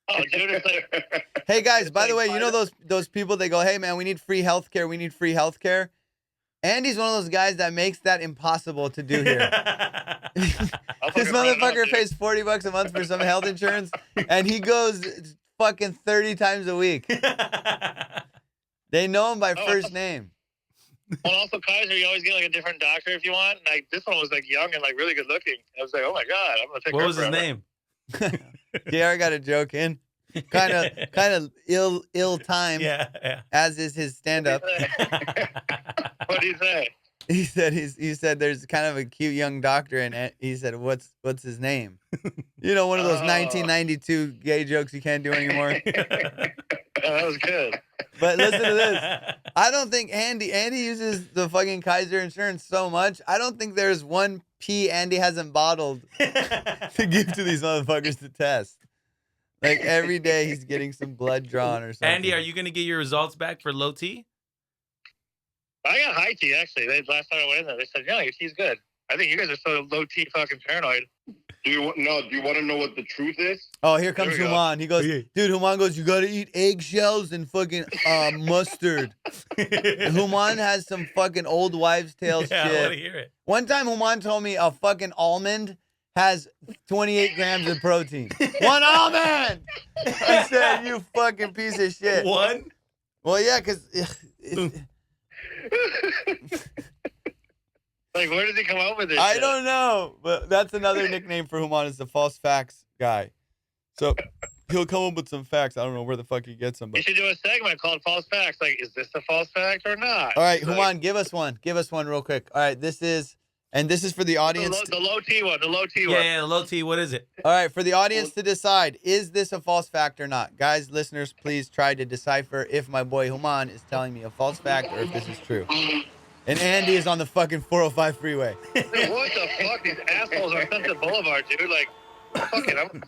Oh, dude, it's like, Hey guys, It's by the like way, you know those people they go, "Hey man, we need free healthcare. We need free healthcare." Andy's one of those guys that makes that impossible to do here. I'll This fucking run up, motherfucker dude. pays $40 a month for some health insurance, and he goes fucking 30 times a week. They know him by Oh, first name. Well, also Kaiser, you always get like a different doctor if you want. Like this one was like young and like really good looking. I was like, oh my god, I'm gonna take. What her was his forever. name? JR got a joke in. Kind of ill timed, Yeah. as is his stand up. What do you say? He said there's kind of a cute young doctor, and he said, what's his name? You know, one of those Oh. 1992 gay jokes you can't do anymore. Oh, that was good. But listen to this. I don't think Andy uses the fucking Kaiser insurance so much. I don't think there's one pee Andy hasn't bottled to give to these motherfuckers to test. Like every day he's getting some blood drawn or something. Andy, are you going to get your results back for low T? I got high T actually. Last time I went in there, they said, "Yeah, your T's good." I think you guys are so low T fucking paranoid. Do you want to know what the truth is? Oh, here comes There we go. Houman. He goes, Okay. dude, Houman goes, you got to eat eggshells and fucking mustard. Houman has some fucking old wives' tales Yeah, I want to shit. hear it. One time Houman told me a fucking almond has 28 grams of protein. One almond! I said, you fucking piece of shit. One? Well, yeah, because... Like, where does he come up with this? I shit? don't know, but that's another nickname for Houman, is the false facts guy. So he'll come up with some facts. I don't know where the fuck he gets them. You But should do a segment called "False Facts." Like, is this a false fact or not? all right, Like, Houman, give us one. Give us one real quick. All right, this is for the audience. the low T one. The low T one. Yeah, the low T. What is it? All right, for the audience to decide, is this a false fact or not? Guys, listeners, please try to decipher if my boy Houman is telling me a false fact or if this is true. And Andy is on the fucking 405 freeway. Dude, what the fuck? These assholes on Sunset Boulevard, dude. Like, fucking, I'm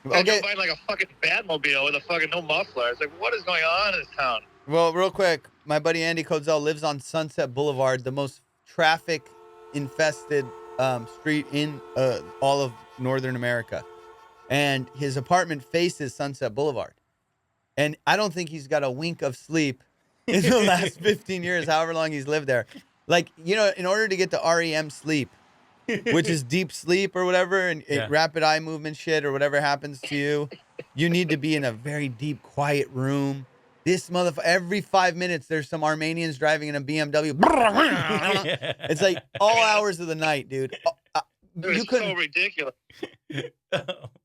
Okay, buying like a fucking Batmobile with a fucking no muffler. It's like, what is going on in this town? well, real quick, my buddy Andy Kozel lives on Sunset Boulevard, the most traffic-infested street in all of Northern America. And his apartment faces Sunset Boulevard. And I don't think he's got a wink of sleep in the last 15 years, however long he's lived there. Like, you know, in order to get the REM sleep, which is deep sleep or whatever, and Yeah. rapid eye movement shit or whatever happens to you, you need to be in a very deep, quiet room. This motherfucker, every 5 minutes, there's some Armenians driving in a BMW. It's like all hours of the night, dude. Dude, You it's couldn't. so ridiculous.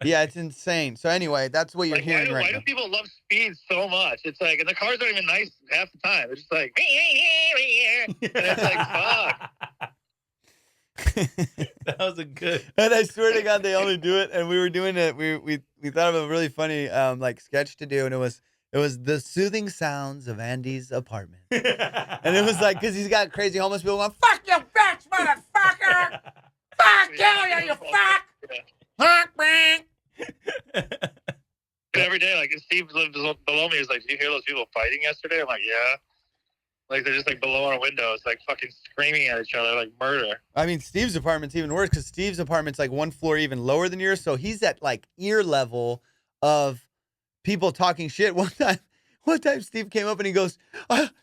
Yeah, it's insane. So anyway, that's what you're Like, hearing why right do now. people love speed so much? It's like, and the cars aren't even nice half the time. It's just like, and it's like, fuck. That was a good. And I swear to God, they only do it. And we were doing it. We thought of a really funny like sketch to do, and it was the soothing sounds of Andy's apartment. And it was like, because he's got crazy homeless people going, "Fuck you, bitch, motherfucker! Fuck you, you fuck! Fuck me!" And every day, like, Steve lives below me. He's like, "Did you hear those people fighting yesterday?" I'm like, "Yeah." Like, they're just like below our windows, like fucking screaming at each other, like murder. I mean, Steve's apartment's even worse because Steve's apartment's like one floor even lower than yours, so he's at like ear level of people talking shit. One time Steve came up and he goes,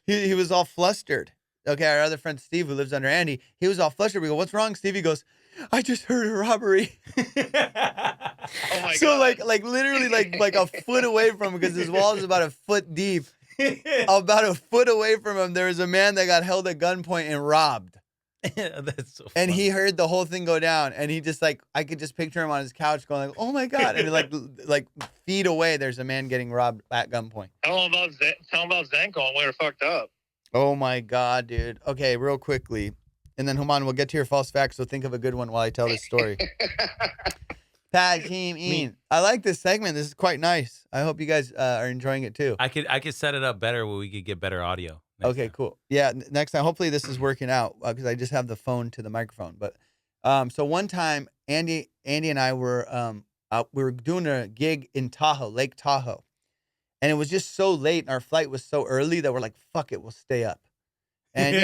he was all flustered. Okay, our other friend Steve, who lives under Andy, he was all flustered. We go, "What's wrong, Steve?" He goes, "I just heard a robbery." Oh my So god! like literally like a foot away from him, because his wall is about a foot deep. About a foot away from him, there was a man that got held at gunpoint and robbed. That's so And funny. he heard the whole thing go down, and he just like, I could just picture him on his couch going like, "Oh my God." And like feet away, there's a man getting robbed at gunpoint. Tell him about Zanko and we were fucked up. Oh my God, dude. Okay, real quickly. And then Houman, we'll get to your false facts, so think of a good one while I tell this story. Tajim. I like this segment. This is quite nice. I hope you guys are enjoying it too. I could set it up better where we could get better audio. next Okay, time. cool. Yeah, next time. Hopefully this is working out because I just have the phone to the microphone. But so one time, Andy and I were we were doing a gig in Tahoe, Lake Tahoe, and it was just so late, and our flight was so early that we're like, "Fuck it, we'll stay up." And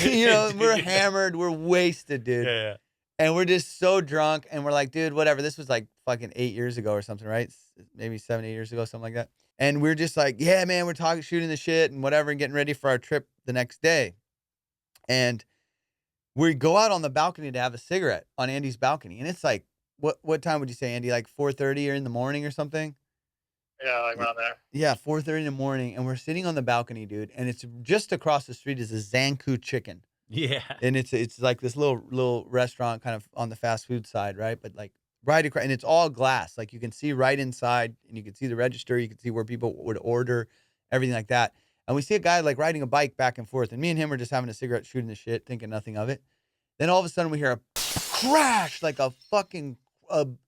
you know, we're hammered, we're wasted, dude. Yeah. And we're just so drunk, and we're like, dude, whatever. This was like fucking 8 years ago or something, right? Maybe 7, 8 years ago, something like that. And we're just like, yeah, man, we're talking, shooting the shit and whatever, and getting ready for our trip the next day. And we go out on the balcony to have a cigarette on Andy's balcony. And it's like, what time would you say, Andy? Like 4:30 or in the morning or something? Yeah, like around there. Yeah, 4:30 in the morning. And we're sitting on the balcony, dude. And it's just across the street is a Zanku chicken. Yeah. And it's like this little restaurant kind of on the fast food side, right? But like right across, and it's all glass. Like you can see right inside, and you can see the register. You can see where people would order, everything like that. And we see a guy like riding a bike back and forth. And me and him are just having a cigarette, shooting the shit, thinking nothing of it. Then all of a sudden we hear a crash, like a fucking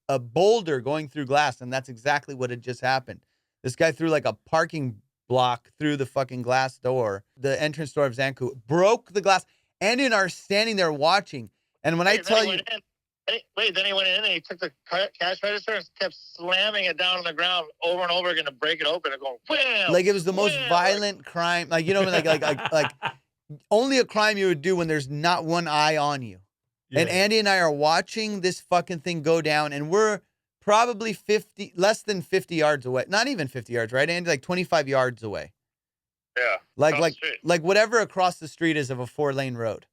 a boulder going through glass. And that's exactly what had just happened. This guy threw like a parking block through the fucking glass door, the entrance door of Zanku, broke the glass. Andy and I are standing there watching. And when I tell you... Then he went in and he took the cash register and kept slamming it down on the ground over and over again to break it open and going, wham! Like it was the most violent crime. Like, you know, like only a crime you would do when there's not one eye on you. Yeah. And Andy and I are watching this fucking thing go down, and we're probably less than 50 yards away. Not even 50 yards, right, Andy? Like 25 yards away. Yeah. Like whatever across the street is of a 4-lane road.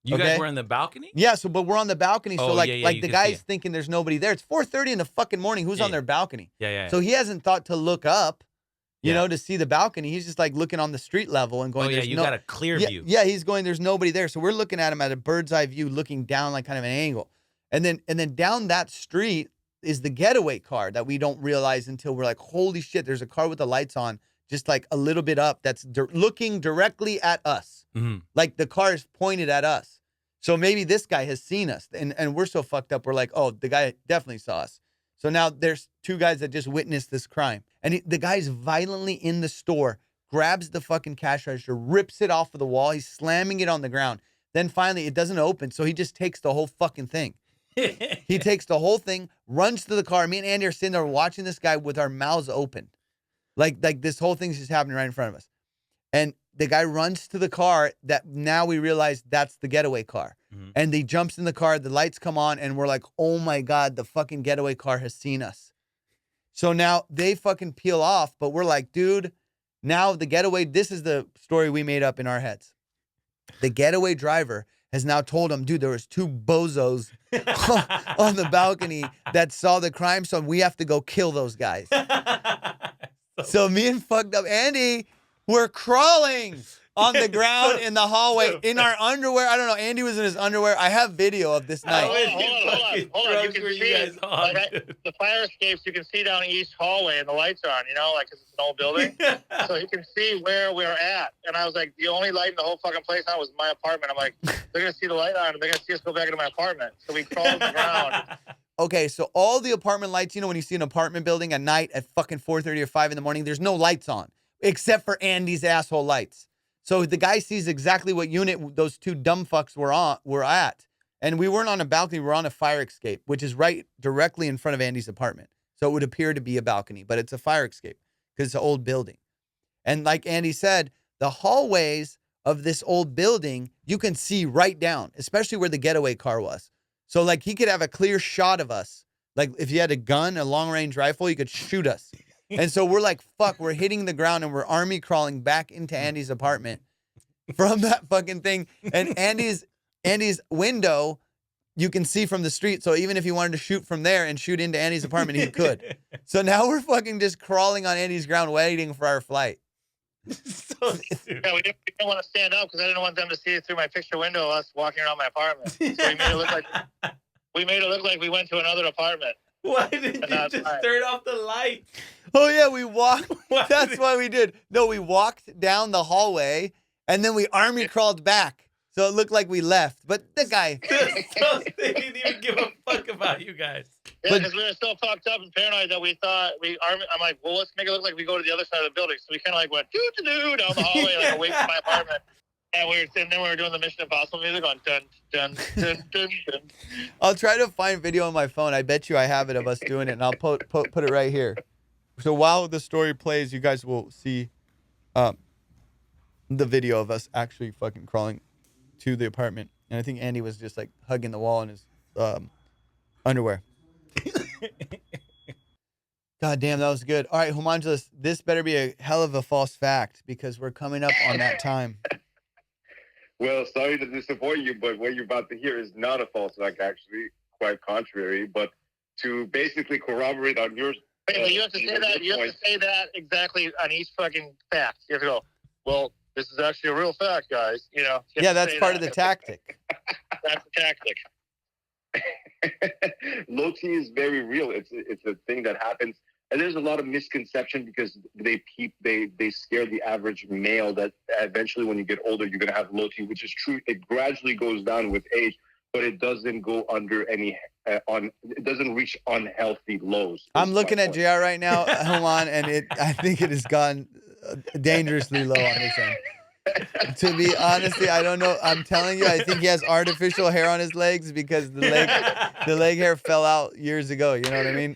You guys were in the balcony? Yeah, but we're on the balcony. So the guy's thinking there's nobody there. It's 4:30 in the fucking morning. Who's on their balcony? Yeah. So he hasn't thought to look up, you know, to see the balcony. He's just like looking on the street level and going, you got a clear view. Yeah, he's going, there's nobody there. So we're looking at him at a bird's eye view, looking down like kind of an angle. And then down that street is the getaway car that we don't realize until we're like, holy shit, there's a car with the lights on, just like a little bit up that's looking directly at us. Mm-hmm. Like the car is pointed at us. So maybe this guy has seen us, and we're so fucked up. We're like, oh, the guy definitely saw us. So now there's two guys that just witnessed this crime. And the guy's violently in the store, grabs the fucking cash register, rips it off of the wall. He's slamming it on the ground. Then finally it doesn't open. So he just takes the whole fucking thing. He takes the whole thing, runs to the car. Me and Andy are sitting there watching this guy with our mouths open. Like this whole thing's just happening right in front of us. And the guy runs to the car that now we realize that's the getaway car. Mm-hmm. And he jumps in the car, the lights come on, and we're like, oh my God, the fucking getaway car has seen us. So now they fucking peel off, but we're like, dude, now the getaway, this is the story we made up in our heads. The getaway driver has now told him, dude, there was two bozos on the balcony that saw the crime, so we have to go kill those guys. So me and fucked up Andy, we're crawling on the ground in the hallway in our underwear. I don't know. Andy was in his underwear. I have video of this night. Hold on. You can see it. The fire escapes, you can see down each hallway, and the lights are on, you know, like, 'cause it's an old building. So you can see where we're at. And I was like, the only light in the whole fucking place on was my apartment. I'm like, they're going to see the light on, and they're going to see us go back into my apartment. So we crawled on the ground. Okay, so all the apartment lights, you know, when you see an apartment building at night at fucking 4:30 or 5 in the morning, there's no lights on except for Andy's asshole lights. So the guy sees exactly what unit those two dumb fucks were at. And we weren't on a balcony, we were on a fire escape, which is right directly in front of Andy's apartment. So it would appear to be a balcony, but it's a fire escape because it's an old building. And like Andy said, the hallways of this old building, you can see right down, especially where the getaway car was. So like he could have a clear shot of us. Like if you had a gun, a long range rifle, you could shoot us. And so we're like, fuck, we're hitting the ground and we're army crawling back into Andy's apartment from that fucking thing. And Andy's window, you can see from the street. So even if he wanted to shoot from there and shoot into Andy's apartment, he could. So now we're fucking just crawling on Andy's ground waiting for our flight. So yeah, we didn't want to stand up because I didn't want them to see it through my picture window of us walking around my apartment. So we made it look like we went to another apartment. Why did you just turn off the light? Oh, yeah, we walked. That's why we did. No, we walked down the hallway, and then we army crawled back. So it looked like we left. But the guy... So they didn't even give a fuck about you guys. Yeah, because we were so fucked up and paranoid that we thought I'm like, well, let's make it look like we go to the other side of the building. So we kind of like went doo-doo-doo down the hallway, like away from my apartment. And then we were doing the Mission Impossible music on dun, dun, dun, dun, dun. I'll try to find video on my phone. I bet you I have it of us doing it, and I'll put it right here. So while the story plays, you guys will see the video of us actually fucking crawling to the apartment. And I think Andy was just like hugging the wall in his underwear. God damn, that was good. All right, Homangelis, this better be a hell of a false fact because we're coming up on that time. Well, sorry to disappoint you, but what you're about to hear is not a false fact, actually, quite contrary. But to basically corroborate on yours. Wait, but you have to say that. You have to say that exactly on each fucking fact. You have to go, well, this is actually a real fact, guys. You know. You Yeah, have to that's say part that. of the tactic. That's the tactic. Low T is very real. It's a thing that happens, and there's a lot of misconception because they scare the average male that eventually when you get older you're gonna have low T, which is true. It gradually goes down with age, but it doesn't go under any it doesn't reach unhealthy lows. I'm looking at JR right now, Houman, and I think it has gone dangerously low on this end. To be honestly, I don't know. I'm telling you, I think he has artificial hair on his legs because the leg hair fell out years ago. You know what I mean?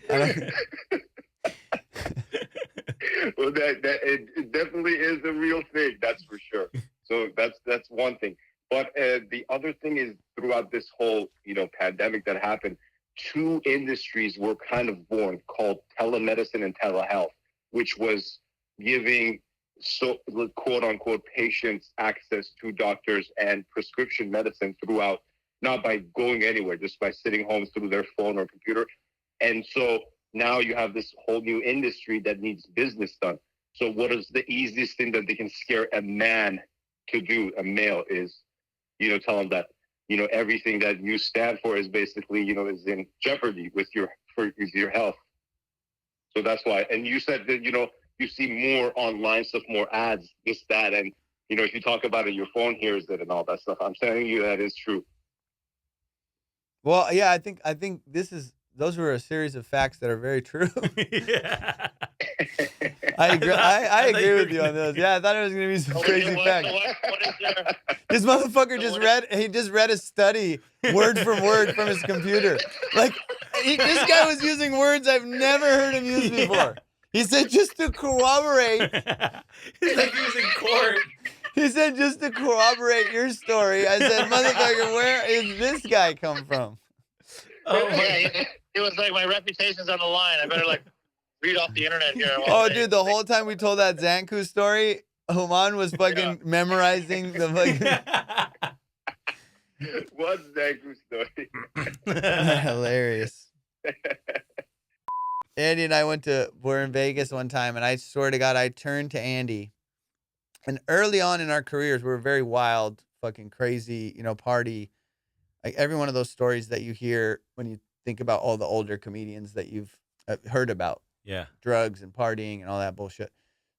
Well, it definitely is a real thing. That's for sure. So that's one thing. But the other thing is throughout this whole pandemic that happened, two industries were kind of born called telemedicine and telehealth, which was giving quote unquote patients access to doctors and prescription medicine throughout, not by going anywhere, just by sitting home through their phone or computer. And so now you have this whole new industry that needs business done. So what is the easiest thing that they can scare a man to do, a male, is, tell him that, everything that you stand for is basically, is in jeopardy with your health. So that's why. And you said that, you see more online stuff, more ads, this, that. And, if you talk about it, your phone hears it and all that stuff. I'm telling you that is true. Well, yeah, I think those were a series of facts that are very true. Yeah. I agree with you on those. Yeah, I thought it was going to be some crazy facts. What is there? This motherfucker just read a study word for word from his computer. Like, this guy was using words I've never heard him use before. He said just to corroborate. He's like using court. He said just to corroborate your story. I said, motherfucker, where is this guy come from? Oh my Yeah, it was like my reputation's on the line. I better read off the internet here. Oh, dude, the whole time we told that Zanku story, Houman was fucking memorizing the fucking... What's that good story? Hilarious. Andy and I were in Vegas one time, and I swear to God, I turned to Andy. And early on in our careers, we were very wild, fucking crazy, party. Like every one of those stories that you hear when you think about all the older comedians that you've heard about. Yeah. Drugs and partying and all that bullshit.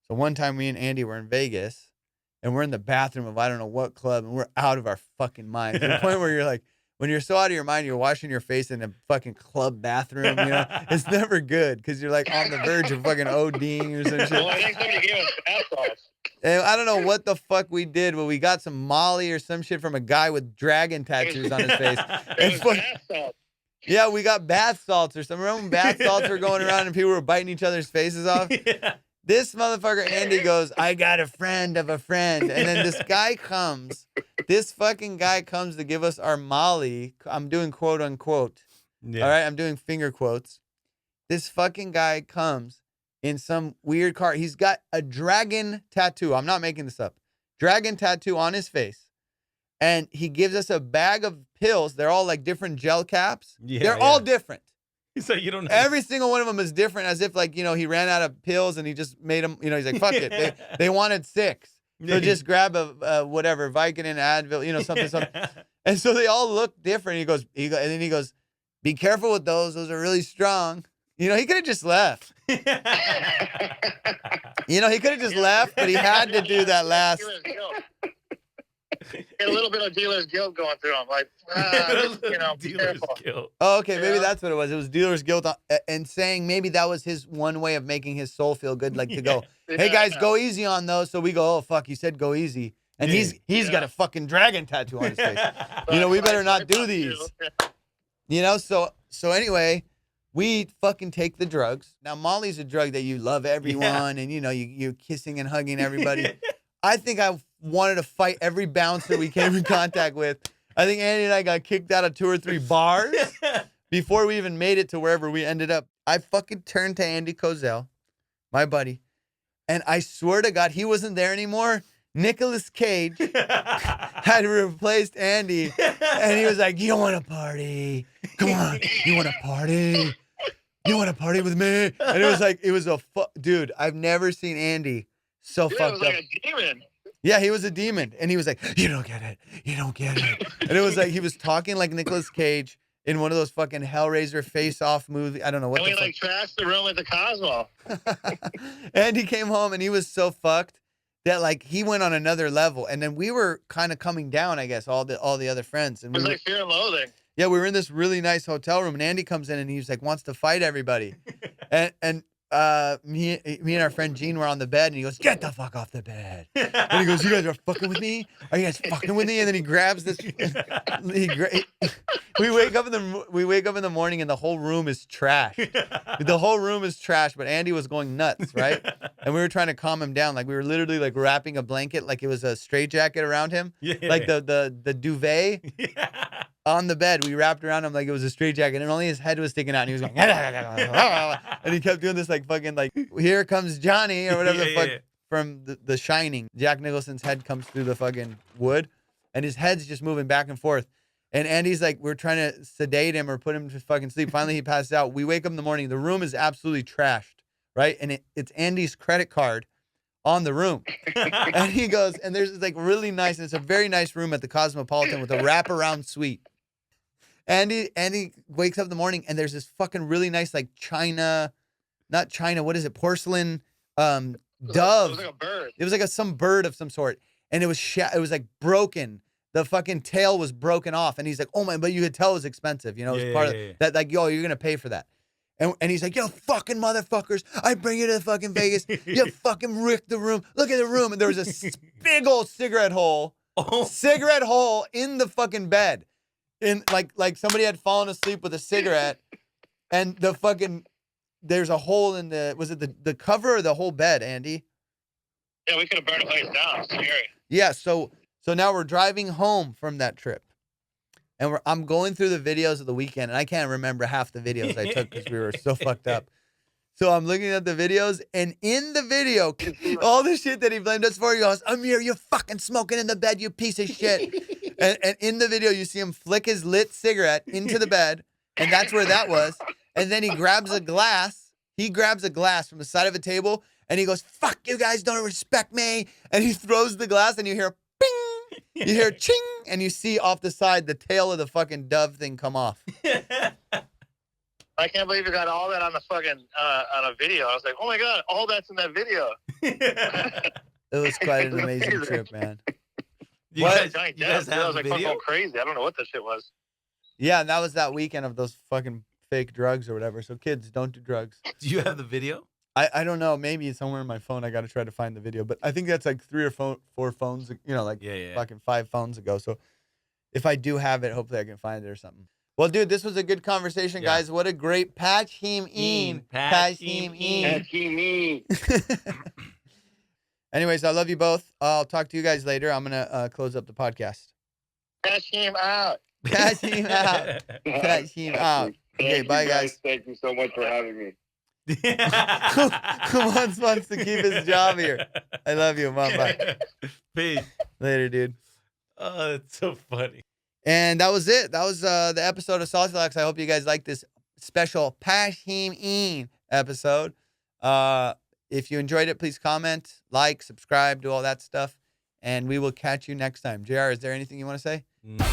So one time me and Andy were in Vegas, and we're in the bathroom of I don't know what club, and we're out of our fucking minds. To the point where you're like, when you're so out of your mind, you're washing your face in a fucking club bathroom, It's never good because you're like on the verge of fucking ODing or some shit. Well, I think somebody gave us bath salts. And I don't know what the fuck we did, but we got some Molly or some shit from a guy with dragon tattoos on his face. It was bath salts. Yeah, we got bath salts or something. Remember when bath salts were going around and people were biting each other's faces off? Yeah. This motherfucker, Andy, goes, I got a friend of a friend. And then this fucking guy comes to give us our Molly. I'm doing quote unquote. Yeah. All right, I'm doing finger quotes. This fucking guy comes in some weird car. He's got a dragon tattoo. I'm not making this up. Dragon tattoo on his face. And he gives us a bag of pills. They're all like different gel caps. Yeah, They're all different. So you don't know. Every single one of them is different, as if like, he ran out of pills and he just made them, he's like, fuck it. They wanted 6. So just grab a whatever, Vicodin, Advil, something. And so they all look different. And then he goes, be careful with those. Those are really strong. He could have just left. He could have just left, but he had to do that last. Get a little bit of dealer's guilt going through him. Like, be Dealer's careful. guilt. Oh, okay, maybe Yeah. that's what it was. It was dealer's guilt and saying maybe that was his one way of making his soul feel good, like to go, hey guys, go easy on those. So we go, oh fuck, you said go easy, and he's got a fucking dragon tattoo on his face. We better not do these. So anyway, we fucking take the drugs. Now Molly's a drug that you love everyone, and you're kissing and hugging everybody. I think I wanted to fight every bouncer we came in contact with. I think Andy and I got kicked out of 2 or 3 bars. before we even made it to wherever we ended up, I fucking turned to Andy Kozel, my buddy, and I swear to God, he wasn't there anymore. Nicolas Cage had replaced Andy, and he was like, "You want to party? Come on, you want to party? You want to party with me?" And it was a dude. I've never seen Andy so Dude, it fucked was like up. a demon. Yeah, he was a demon, and he was like, "You don't get it. You don't get it." And it was like he was talking like Nicolas Cage in one of those fucking Hellraiser face-off movie. I don't know what And the we like trashed the room at the Cosmo. fuck. And he came home, and he was so fucked that like he went on another level. And then we were kind of coming down, I guess, all the other friends. And It was we like Fear and Loathing. yeah, we were in this really nice hotel room, and Andy comes in, and he's like wants to fight everybody. and me and our friend Gene were on the bed, and he goes, "Get the fuck off the bed." And he goes, "You guys are fucking with me? Are you guys fucking with me?" And then he grabs this. We wake up in the morning, and the whole room is trash. The whole room is trash, but Andy was going nuts, right? And we were trying to calm him down. Like we were literally like wrapping a blanket, like it was a straitjacket around him, like the duvet. On the bed, we wrapped around him like it was a straitjacket, and only his head was sticking out, and he was going, and he kept doing this like fucking like, "Here comes Johnny," or whatever the fuck from the Shining. Jack Nicholson's head comes through the fucking wood, and his head's just moving back and forth. And Andy's like, we're trying to sedate him or put him to fucking sleep. Finally, he passes out. We wake up in the morning. The room is absolutely trashed, right? And it's Andy's credit card on the room. And he goes, and there's this like really nice, and it's a very nice room at the Cosmopolitan with a wraparound suite. Andy wakes up in the morning, and there's this fucking really nice like not China, what is it? Porcelain dove. It was like a bird. It was like some bird of some sort, and it was like broken. The fucking tail was broken off, and he's like, "Oh my!" But you could tell it was expensive. You know, it was part of that. Like, yo, you're gonna pay for that. And he's like, "Yo, fucking motherfuckers! I bring you to fucking Vegas. You fucking ripped the room. Look at the room." And there was a big old cigarette hole in the fucking bed, in like somebody had fallen asleep with a cigarette, and there's a hole in the cover or the whole bed, Andy? Yeah, we could have burned the place down. It's scary. Yeah, so now we're driving home from that trip, and I'm going through the videos of the weekend, and I can't remember half the videos I took because we were so fucked up. So I'm looking at the videos, and in the video, all the shit that he blamed us for, he goes, "Amir, you're fucking smoking in the bed, you piece of shit." and in the video, you see him flick his lit cigarette into the bed, and that's where that was. And then he grabs a glass. He grabs a glass from the side of a table, and he goes, "Fuck, you guys don't respect me." And he throws the glass, and you hear ping. You hear ching, and you see off the side the tail of the fucking dove thing come off. I can't believe you got all that on the fucking on a video. I was like, "Oh my God, all that's in that video." It was quite an amazing trip, man. You What? guys I have was like, video? going crazy. I don't know what that shit was. Yeah, and that was that weekend of those fucking fake drugs or whatever. So kids, don't do drugs. Do you have the video? I don't know. Maybe it's somewhere in my phone. I got to try to find the video. But I think that's like 3 or 4 phones, like fucking 5 phones ago. So if I do have it, hopefully I can find it or something. Well, dude, this was a good conversation, guys. What a great patch him in. Patch him in. Anyways, I love you both. I'll talk to you guys later. I'm going to close up the podcast. Cash him out. Patch him out. Patch him out. Okay, bye, guys. Thank you so much for having me. Who wants to keep his job here? I love you, Mom. Bye. Peace. Later, dude. Oh, that's so funny. And that was it. That was the episode of Saucy Locks. I hope you guys like this special Pash Him In episode. If you enjoyed it, please comment, like, subscribe, do all that stuff. And we will catch you next time. JR, is there anything you want to say? No.